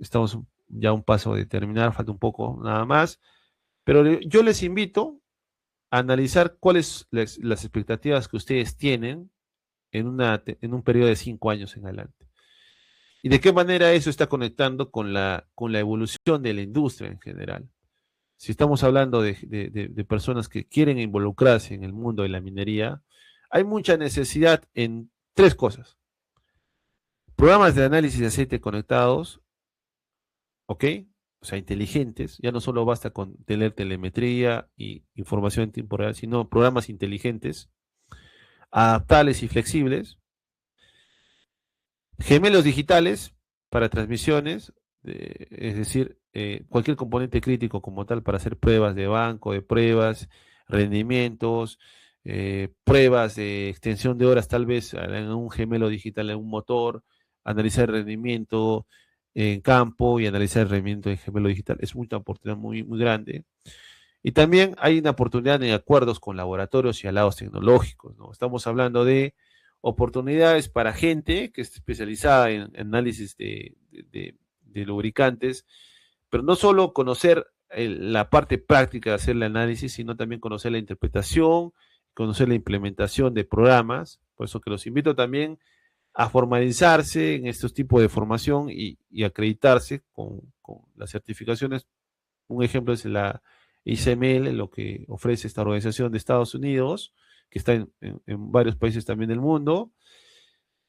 estamos ya a un paso de terminar, falta un poco nada más, pero yo les invito a analizar cuáles las expectativas que ustedes tienen en un periodo de 5 años en adelante. Y de qué manera eso está conectando con la evolución de la industria en general. Si estamos hablando de personas que quieren involucrarse en el mundo de la minería, hay mucha necesidad en 3 cosas. Programas de análisis de aceite conectados, ¿ok? O sea, inteligentes. Ya no solo basta con tener telemetría y información en tiempo real, sino programas inteligentes, adaptables y flexibles. Gemelos digitales para transmisiones, es decir, cualquier componente crítico como tal para hacer pruebas de banco, de pruebas, rendimientos, pruebas de extensión de horas, tal vez en un gemelo digital en un motor, analizar el rendimiento en campo y analizar el rendimiento en gemelo digital. Es una oportunidad muy, muy grande. Y también hay una oportunidad en acuerdos con laboratorios y aliados tecnológicos, ¿no? Estamos hablando de oportunidades para gente que es especializada en análisis de lubricantes, pero no solo conocer la parte práctica de hacer el análisis, sino también conocer la interpretación, conocer la implementación de programas. Por eso que los invito también a formalizarse en estos tipos de formación y acreditarse con las certificaciones. Un ejemplo es la ICML, lo que ofrece esta organización de Estados Unidos, que está en varios países también del mundo.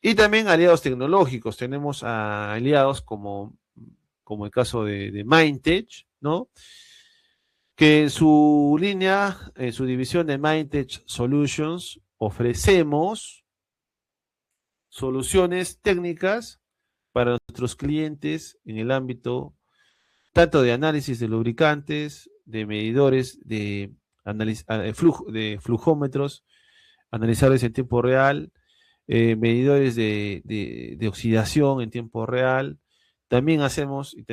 Y también aliados tecnológicos. Tenemos a aliados como el caso de Mindtech, ¿no? Que en su línea, en su división de Mindtech Solutions, ofrecemos soluciones técnicas para nuestros clientes en el ámbito tanto de análisis de lubricantes, de medidores, de flujómetros, analizadores en tiempo real, medidores de oxidación en tiempo real. También hacemos y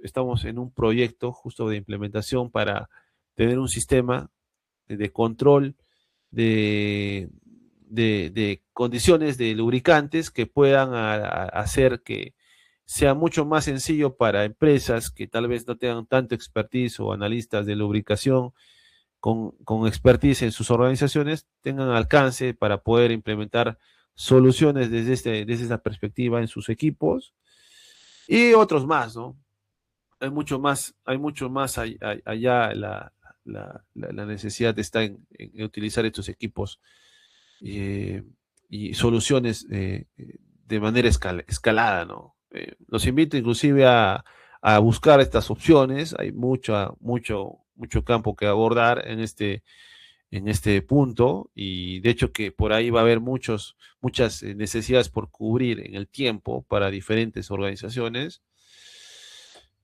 estamos en un proyecto justo de implementación para tener un sistema de control de condiciones de lubricantes que puedan hacer que sea mucho más sencillo para empresas que tal vez no tengan tanto expertise o analistas de lubricación con expertise en sus organizaciones, tengan alcance para poder implementar soluciones desde esta perspectiva en sus equipos y otros más, ¿no? Hay mucho más allá la necesidad está en utilizar estos equipos y soluciones de manera escalada, ¿no? Los invito inclusive a buscar estas opciones. Hay mucho campo que abordar en este punto, y de hecho que por ahí va a haber muchas necesidades por cubrir en el tiempo para diferentes organizaciones.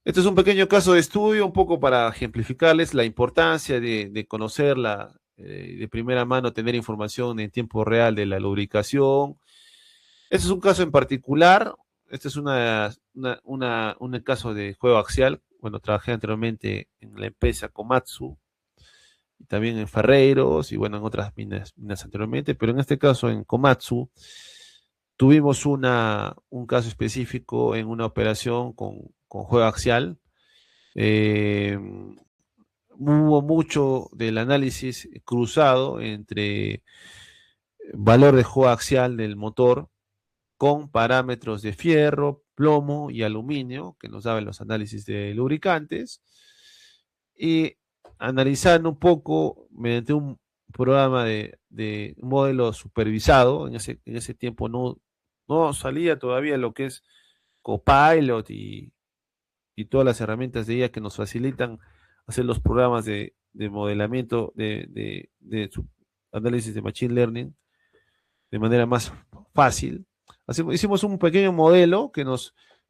Este es un pequeño caso de estudio, un poco para ejemplificarles la importancia de conocerla, de primera mano, tener información en tiempo real de la lubricación. Este es un caso en particular. Este es un caso de juego axial. Bueno, trabajé anteriormente en la empresa Komatsu, y también en Ferreiros y bueno, en otras minas anteriormente, pero en este caso en Komatsu tuvimos un caso específico en una operación con juego axial. Hubo mucho del análisis cruzado entre valor de juego axial del motor con parámetros de fierro, plomo y aluminio que nos daban los análisis de lubricantes, y analizando un poco mediante un programa de un modelo supervisado. En ese tiempo no salía todavía lo que es Copilot y todas las herramientas de IA que nos facilitan hacer los programas de modelamiento de análisis de Machine Learning de manera más fácil. Hicimos un pequeño modelo que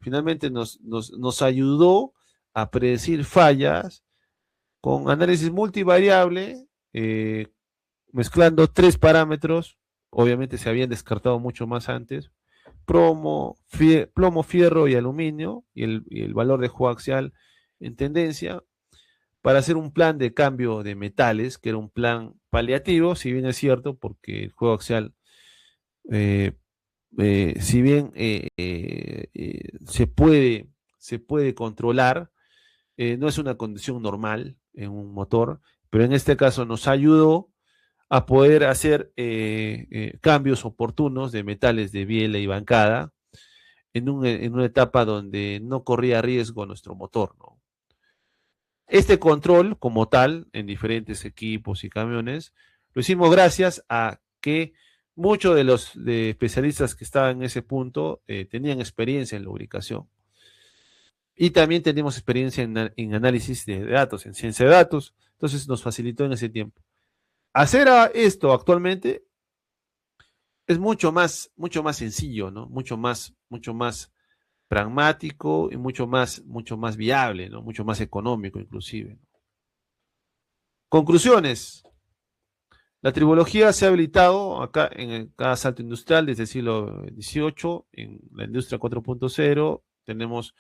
finalmente nos ayudó a predecir fallas con análisis multivariable, mezclando 3 parámetros. Obviamente se habían descartado mucho más antes: plomo, fierro y aluminio, y el valor de juego axial en tendencia, para hacer un plan de cambio de metales, que era un plan paliativo, si bien es cierto, porque el juego axial, eh, si bien se puede controlar, no es una condición normal en un motor, pero en este caso nos ayudó a poder hacer cambios oportunos de metales de biela y bancada en una etapa donde no corría riesgo nuestro motor, ¿no? Este control como tal en diferentes equipos y camiones lo hicimos gracias a que muchos de los especialistas que estaban en ese punto tenían experiencia en lubricación. Y también tenemos experiencia en análisis de datos, en ciencia de datos. Entonces nos facilitó en ese tiempo. Hacer esto actualmente es mucho más sencillo, ¿no? Mucho más pragmático y mucho más viable, ¿no? Mucho más económico inclusive. Conclusiones. La tribología se ha habilitado acá en cada salto industrial desde el siglo XVIII. En la industria 4.0 tenemos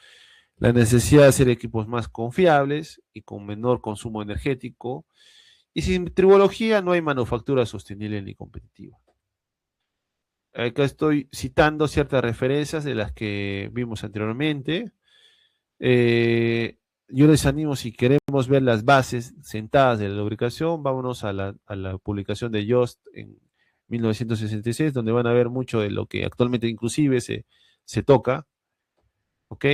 la necesidad de hacer equipos más confiables y con menor consumo energético. Y sin tribología no hay manufactura sostenible ni competitiva. Acá estoy citando ciertas referencias de las que vimos anteriormente. Yo les animo, si queremos ver las bases sentadas de la lubricación, vámonos a la publicación de Yost en 1966, donde van a ver mucho de lo que actualmente inclusive se toca. ¿Ok?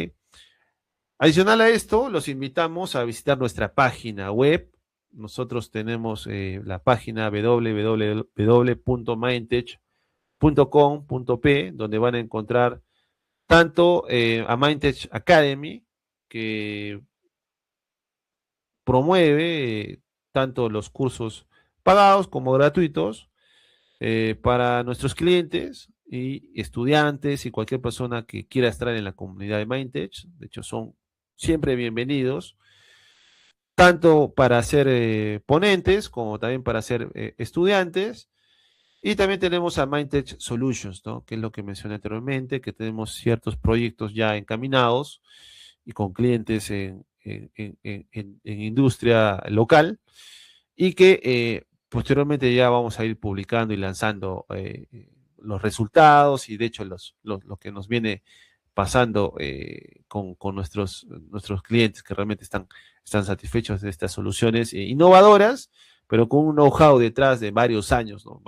Adicional a esto, los invitamos a visitar nuestra página web. Nosotros tenemos la página www.mindtech.com.p, donde van a encontrar tanto a Mindtech Academy, que promueve tanto los cursos pagados como gratuitos para nuestros clientes y estudiantes y cualquier persona que quiera estar en la comunidad de Mindtech. De hecho, son siempre bienvenidos, tanto para ser ponentes como también para ser estudiantes. Y también tenemos a Mindtech Solutions, ¿no? Que es lo que mencioné anteriormente, que tenemos ciertos proyectos ya encaminados y con clientes en industria local, y que posteriormente ya vamos a ir publicando y lanzando los resultados, y de hecho lo que nos viene pasando con nuestros clientes, que realmente están satisfechos de estas soluciones innovadoras, pero con un know-how detrás de varios años, ¿no?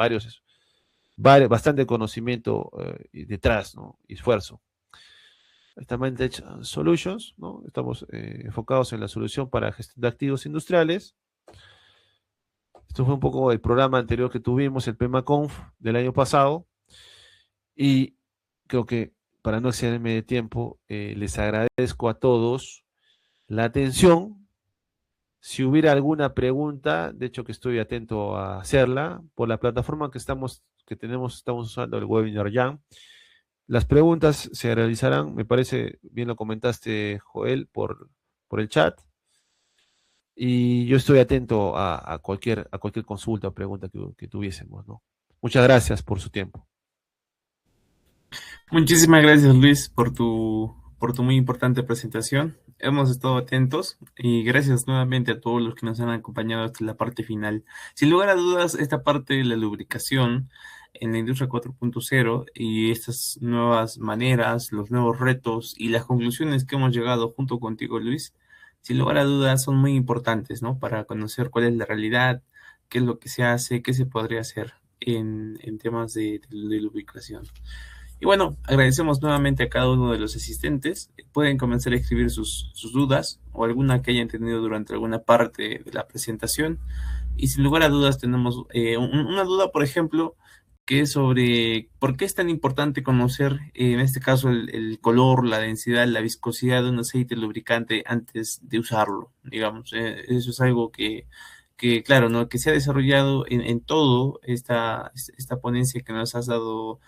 Bastante conocimiento detrás, ¿no? Y esfuerzo. Está Mindtech Solutions, ¿no? Estamos enfocados en la solución para gestión de activos industriales. Esto fue un poco el programa anterior que tuvimos, el PEMAConf del año pasado, y creo que, para no excederme de tiempo, les agradezco a todos la atención. Si hubiera alguna pregunta, de hecho que estoy atento a hacerla, por la plataforma estamos usando el webinar ya. Las preguntas se realizarán, me parece, bien lo comentaste, Joel, por el chat. Y yo estoy atento a cualquier consulta o pregunta que tuviésemos, ¿no? Muchas gracias por su tiempo.
Muchísimas gracias, Luis, por tu muy importante presentación. Hemos estado atentos y gracias nuevamente a todos los que nos han acompañado hasta la parte final. Sin lugar a dudas, esta parte de la lubricación en la industria 4.0 y estas nuevas maneras, los nuevos retos y las conclusiones que hemos llegado junto contigo, Luis, sin lugar a dudas son muy importantes, ¿no? Para conocer cuál es la realidad, qué es lo que se hace, qué se podría hacer en temas de lubricación. Y bueno, agradecemos nuevamente a cada uno de los asistentes. Pueden comenzar a escribir sus dudas o alguna que hayan tenido durante alguna parte de la presentación. Y sin lugar a dudas tenemos una duda, por ejemplo, que es sobre por qué es tan importante conocer, en este caso, el color, la densidad, la viscosidad de un aceite lubricante antes de usarlo. Digamos, eso es algo que, claro, ¿no? Que se ha desarrollado en todo esta ponencia que nos has dado,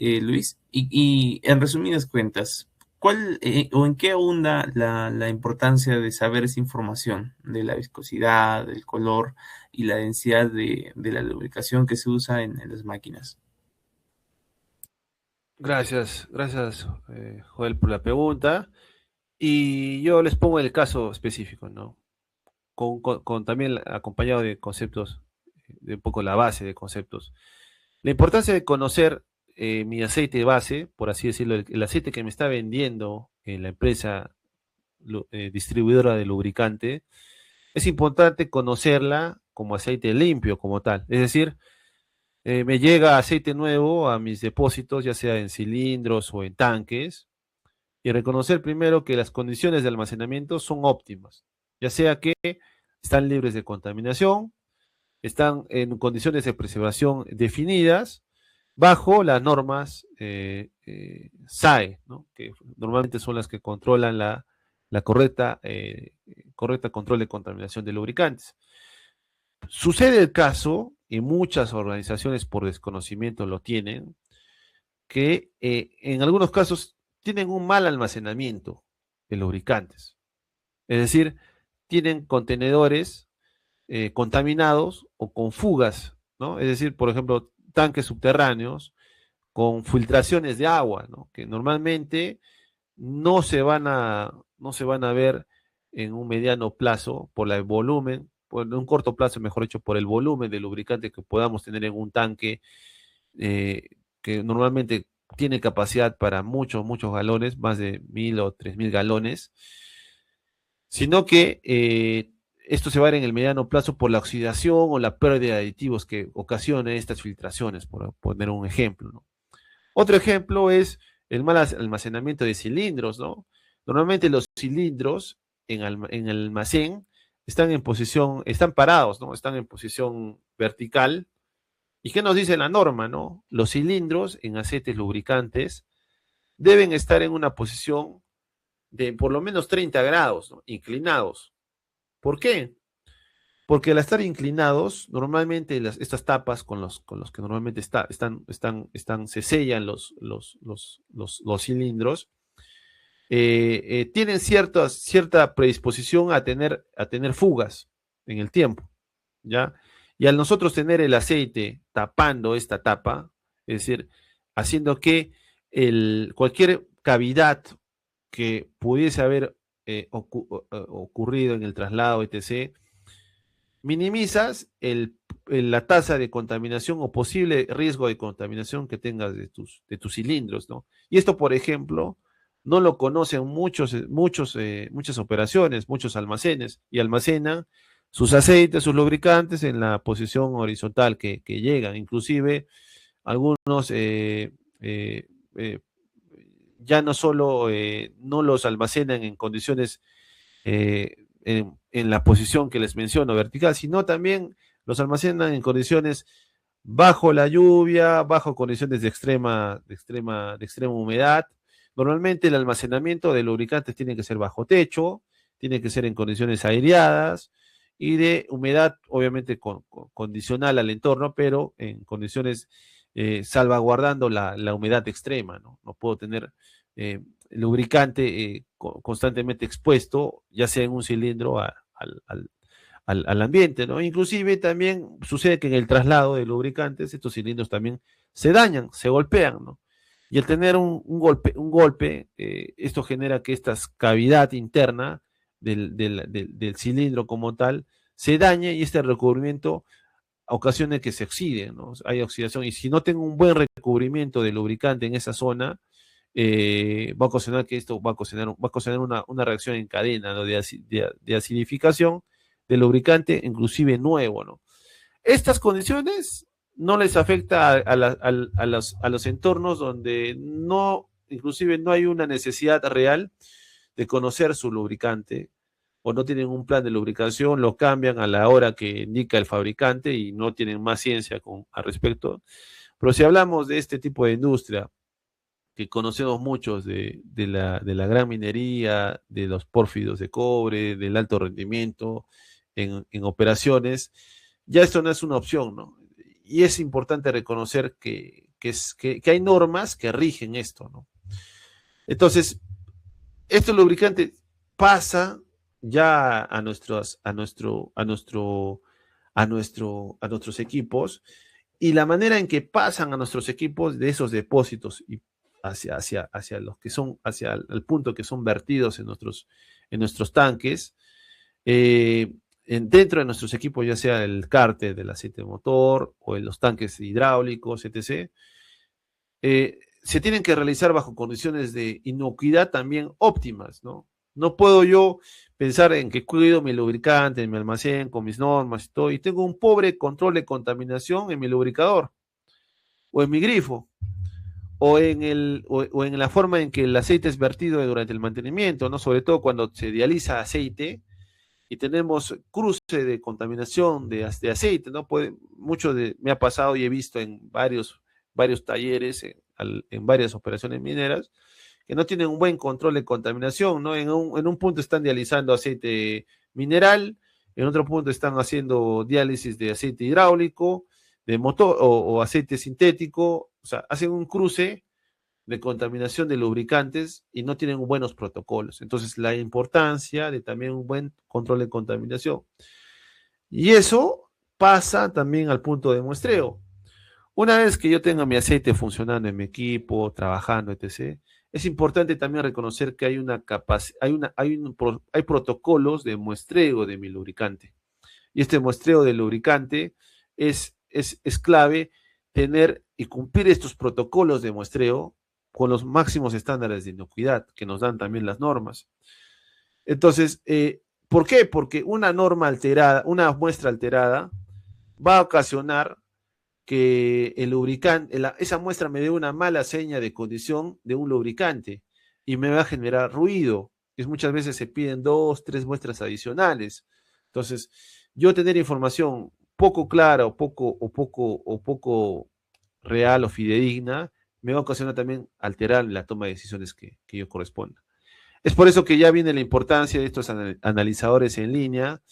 Luis. Y en resumidas cuentas, ¿cuál o en qué abunda la importancia de saber esa información de la viscosidad, del color y la densidad de la lubricación que se usa en las máquinas?
Gracias, Joel, por la pregunta. Y yo les pongo el caso específico, ¿no? Con también acompañado de conceptos, de un poco la base de conceptos. La importancia de conocer mi aceite base, por así decirlo, el aceite que me está vendiendo en la empresa distribuidora de lubricante, es importante conocerla como aceite limpio, como tal. Es decir, me llega aceite nuevo a mis depósitos, ya sea en cilindros o en tanques, y reconocer primero que las condiciones de almacenamiento son óptimas, ya sea que están libres de contaminación, están en condiciones de preservación definidas bajo las normas SAE, ¿no? Que normalmente son las que controlan la correcta control de contaminación de lubricantes. Sucede el caso, y muchas organizaciones por desconocimiento lo tienen, que en algunos casos tienen un mal almacenamiento de lubricantes. Es decir, tienen contenedores contaminados o con fugas, ¿no? Es decir, por ejemplo, tanques subterráneos con filtraciones de agua, ¿no? Que normalmente no se van a ver en un mediano plazo por el volumen, por un corto plazo, mejor dicho, por el volumen de lubricante que podamos tener en un tanque eh, que normalmente tiene capacidad para muchos galones, más de 1.000 o 3.000 galones, sino que esto se va a ver en el mediano plazo por la oxidación o la pérdida de aditivos que ocasiona estas filtraciones, por poner un ejemplo, ¿no? Otro ejemplo es el mal almacenamiento de cilindros, ¿no? Normalmente los cilindros en el almacén están parados, ¿no? Están en posición vertical. ¿Y qué nos dice la norma, no? Los cilindros en aceites lubricantes deben estar en una posición de por lo menos 30 grados, ¿no? Inclinados. ¿Por qué? Porque al estar inclinados, normalmente estas tapas con los que normalmente se sellan los cilindros, tienen cierta predisposición a tener fugas en el tiempo, ¿ya? Y al nosotros tener el aceite tapando esta tapa, es decir, haciendo que cualquier cavidad que pudiese haber ocurrido en el traslado, etc., minimizas la tasa de contaminación o posible riesgo de contaminación que tengas de tus cilindros, ¿no? Y esto, por ejemplo, no lo conocen muchas operaciones, muchos almacenes, y almacenan sus aceites, sus lubricantes en la posición horizontal que llegan. Inclusive, algunos ya no solo no los almacenan en condiciones en la posición que les menciono, vertical, sino también los almacenan en condiciones bajo la lluvia, bajo condiciones de extrema humedad. Normalmente el almacenamiento de lubricantes tiene que ser bajo techo, tiene que ser en condiciones aireadas, y de humedad, obviamente condicional al entorno, pero en condiciones salvaguardando la humedad extrema, ¿no? No puedo tener lubricante constantemente expuesto, ya sea en un cilindro al ambiente, ¿no? Inclusive también sucede que en el traslado de lubricantes estos cilindros también se dañan, se golpean, ¿no? Y al tener un golpe esto genera que esta cavidad interna del cilindro como tal se dañe y este recubrimiento ocasione que se oxide, ¿no? Hay oxidación y si no tengo un buen recubrimiento de lubricante en esa zona, va a ocasionar que esto va a ocasionar una reacción en cadena, ¿no? de acidificación del lubricante, inclusive nuevo, ¿no? Estas condiciones no les afecta a los entornos donde no, inclusive no hay una necesidad real de conocer su lubricante o no tienen un plan de lubricación, lo cambian a la hora que indica el fabricante y no tienen más ciencia al respecto. Pero si hablamos de este tipo de industria, que conocemos muchos de la gran minería, de los pórfidos de cobre, del alto rendimiento en operaciones, ya esto no es una opción, ¿no? Y es importante reconocer que hay normas que rigen esto, ¿no? Entonces, estos lubricantes pasa ya a nuestros equipos y la manera en que pasan a nuestros equipos de esos depósitos y hacia los que son, hacia el punto que son vertidos en nuestros tanques, dentro de nuestros equipos, ya sea el cárter del aceite de motor o en los tanques hidráulicos, etc., se tienen que realizar bajo condiciones de inocuidad también óptimas, ¿no? No puedo yo pensar en que cuido mi lubricante en mi almacén con mis normas y todo, y tengo un pobre control de contaminación en mi lubricador, o en mi grifo, o en la forma en que el aceite es vertido durante el mantenimiento, ¿no? Sobre todo cuando se dializa aceite y tenemos cruce de contaminación de aceite, ¿no? Me ha pasado y he visto en varios talleres, en varias operaciones mineras, que no tienen un buen control de contaminación, ¿no? En un punto están dializando aceite mineral, en otro punto están haciendo diálisis de aceite hidráulico, de motor o aceite sintético, o sea, hacen un cruce de contaminación de lubricantes y no tienen buenos protocolos. Entonces, la importancia de también un buen control de contaminación. Y eso pasa también al punto de muestreo. Una vez que yo tenga mi aceite funcionando en mi equipo, trabajando, etc., es importante también reconocer que hay protocolos de muestreo de mi lubricante. Y este muestreo del lubricante es clave tener y cumplir estos protocolos de muestreo con los máximos estándares de inocuidad que nos dan también las normas. Entonces, ¿por qué? Porque una muestra alterada va a ocasionar que el lubricante, esa muestra me dé una mala seña de condición de un lubricante y me va a generar ruido. Y muchas veces se piden 2, 3 muestras adicionales. Entonces, yo tener información poco clara o poco real o fidedigna me va a ocasionar también alterar la toma de decisiones que yo corresponda. Es por eso que ya viene la importancia de estos analizadores en línea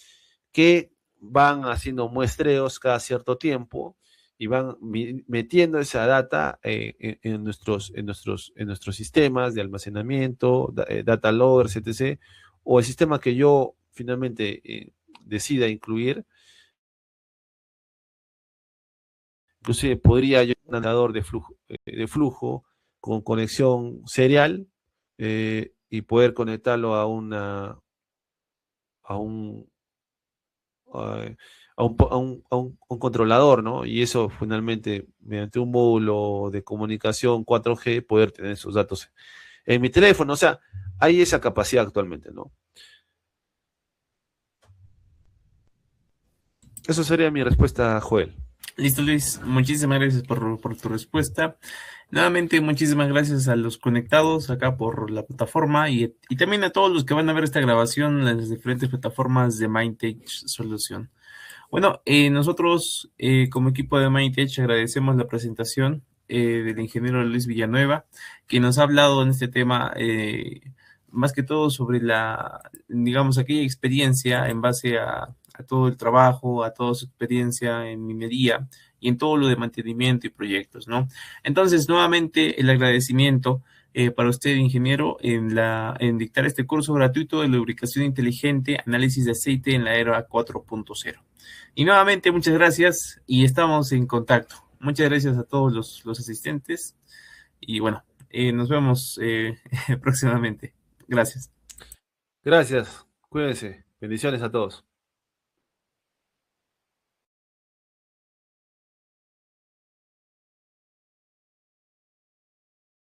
que van haciendo muestreos cada cierto tiempo y van metiendo esa data en nuestros sistemas de almacenamiento, data loggers, etc., o el sistema que yo finalmente decida incluir. Inclusive podría yo un andador de flujo con conexión serial y poder conectarlo a un controlador, ¿no? Y eso finalmente, mediante un módulo de comunicación 4G, poder tener esos datos en mi teléfono. O sea, hay esa capacidad actualmente, ¿no? Eso sería mi respuesta, Joel.
Listo, Luis. Muchísimas gracias por tu respuesta. Nuevamente, muchísimas gracias a los conectados acá por la plataforma y también a todos los que van a ver esta grabación en las diferentes plataformas de Mindtech Solución. Bueno, nosotros como equipo de Mindtech agradecemos la presentación del ingeniero Luis Villanueva, que nos ha hablado en este tema más que todo sobre digamos, aquella experiencia en base a a todo el trabajo, a toda su experiencia en minería y en todo lo de mantenimiento y proyectos, ¿no? Entonces, nuevamente, el agradecimiento para usted, ingeniero, en dictar este curso gratuito de lubricación inteligente, análisis de aceite en la era 4.0. Y nuevamente, muchas gracias y estamos en contacto. Muchas gracias a todos los asistentes y bueno, nos vemos próximamente. Gracias.
Gracias, cuídense, bendiciones a todos.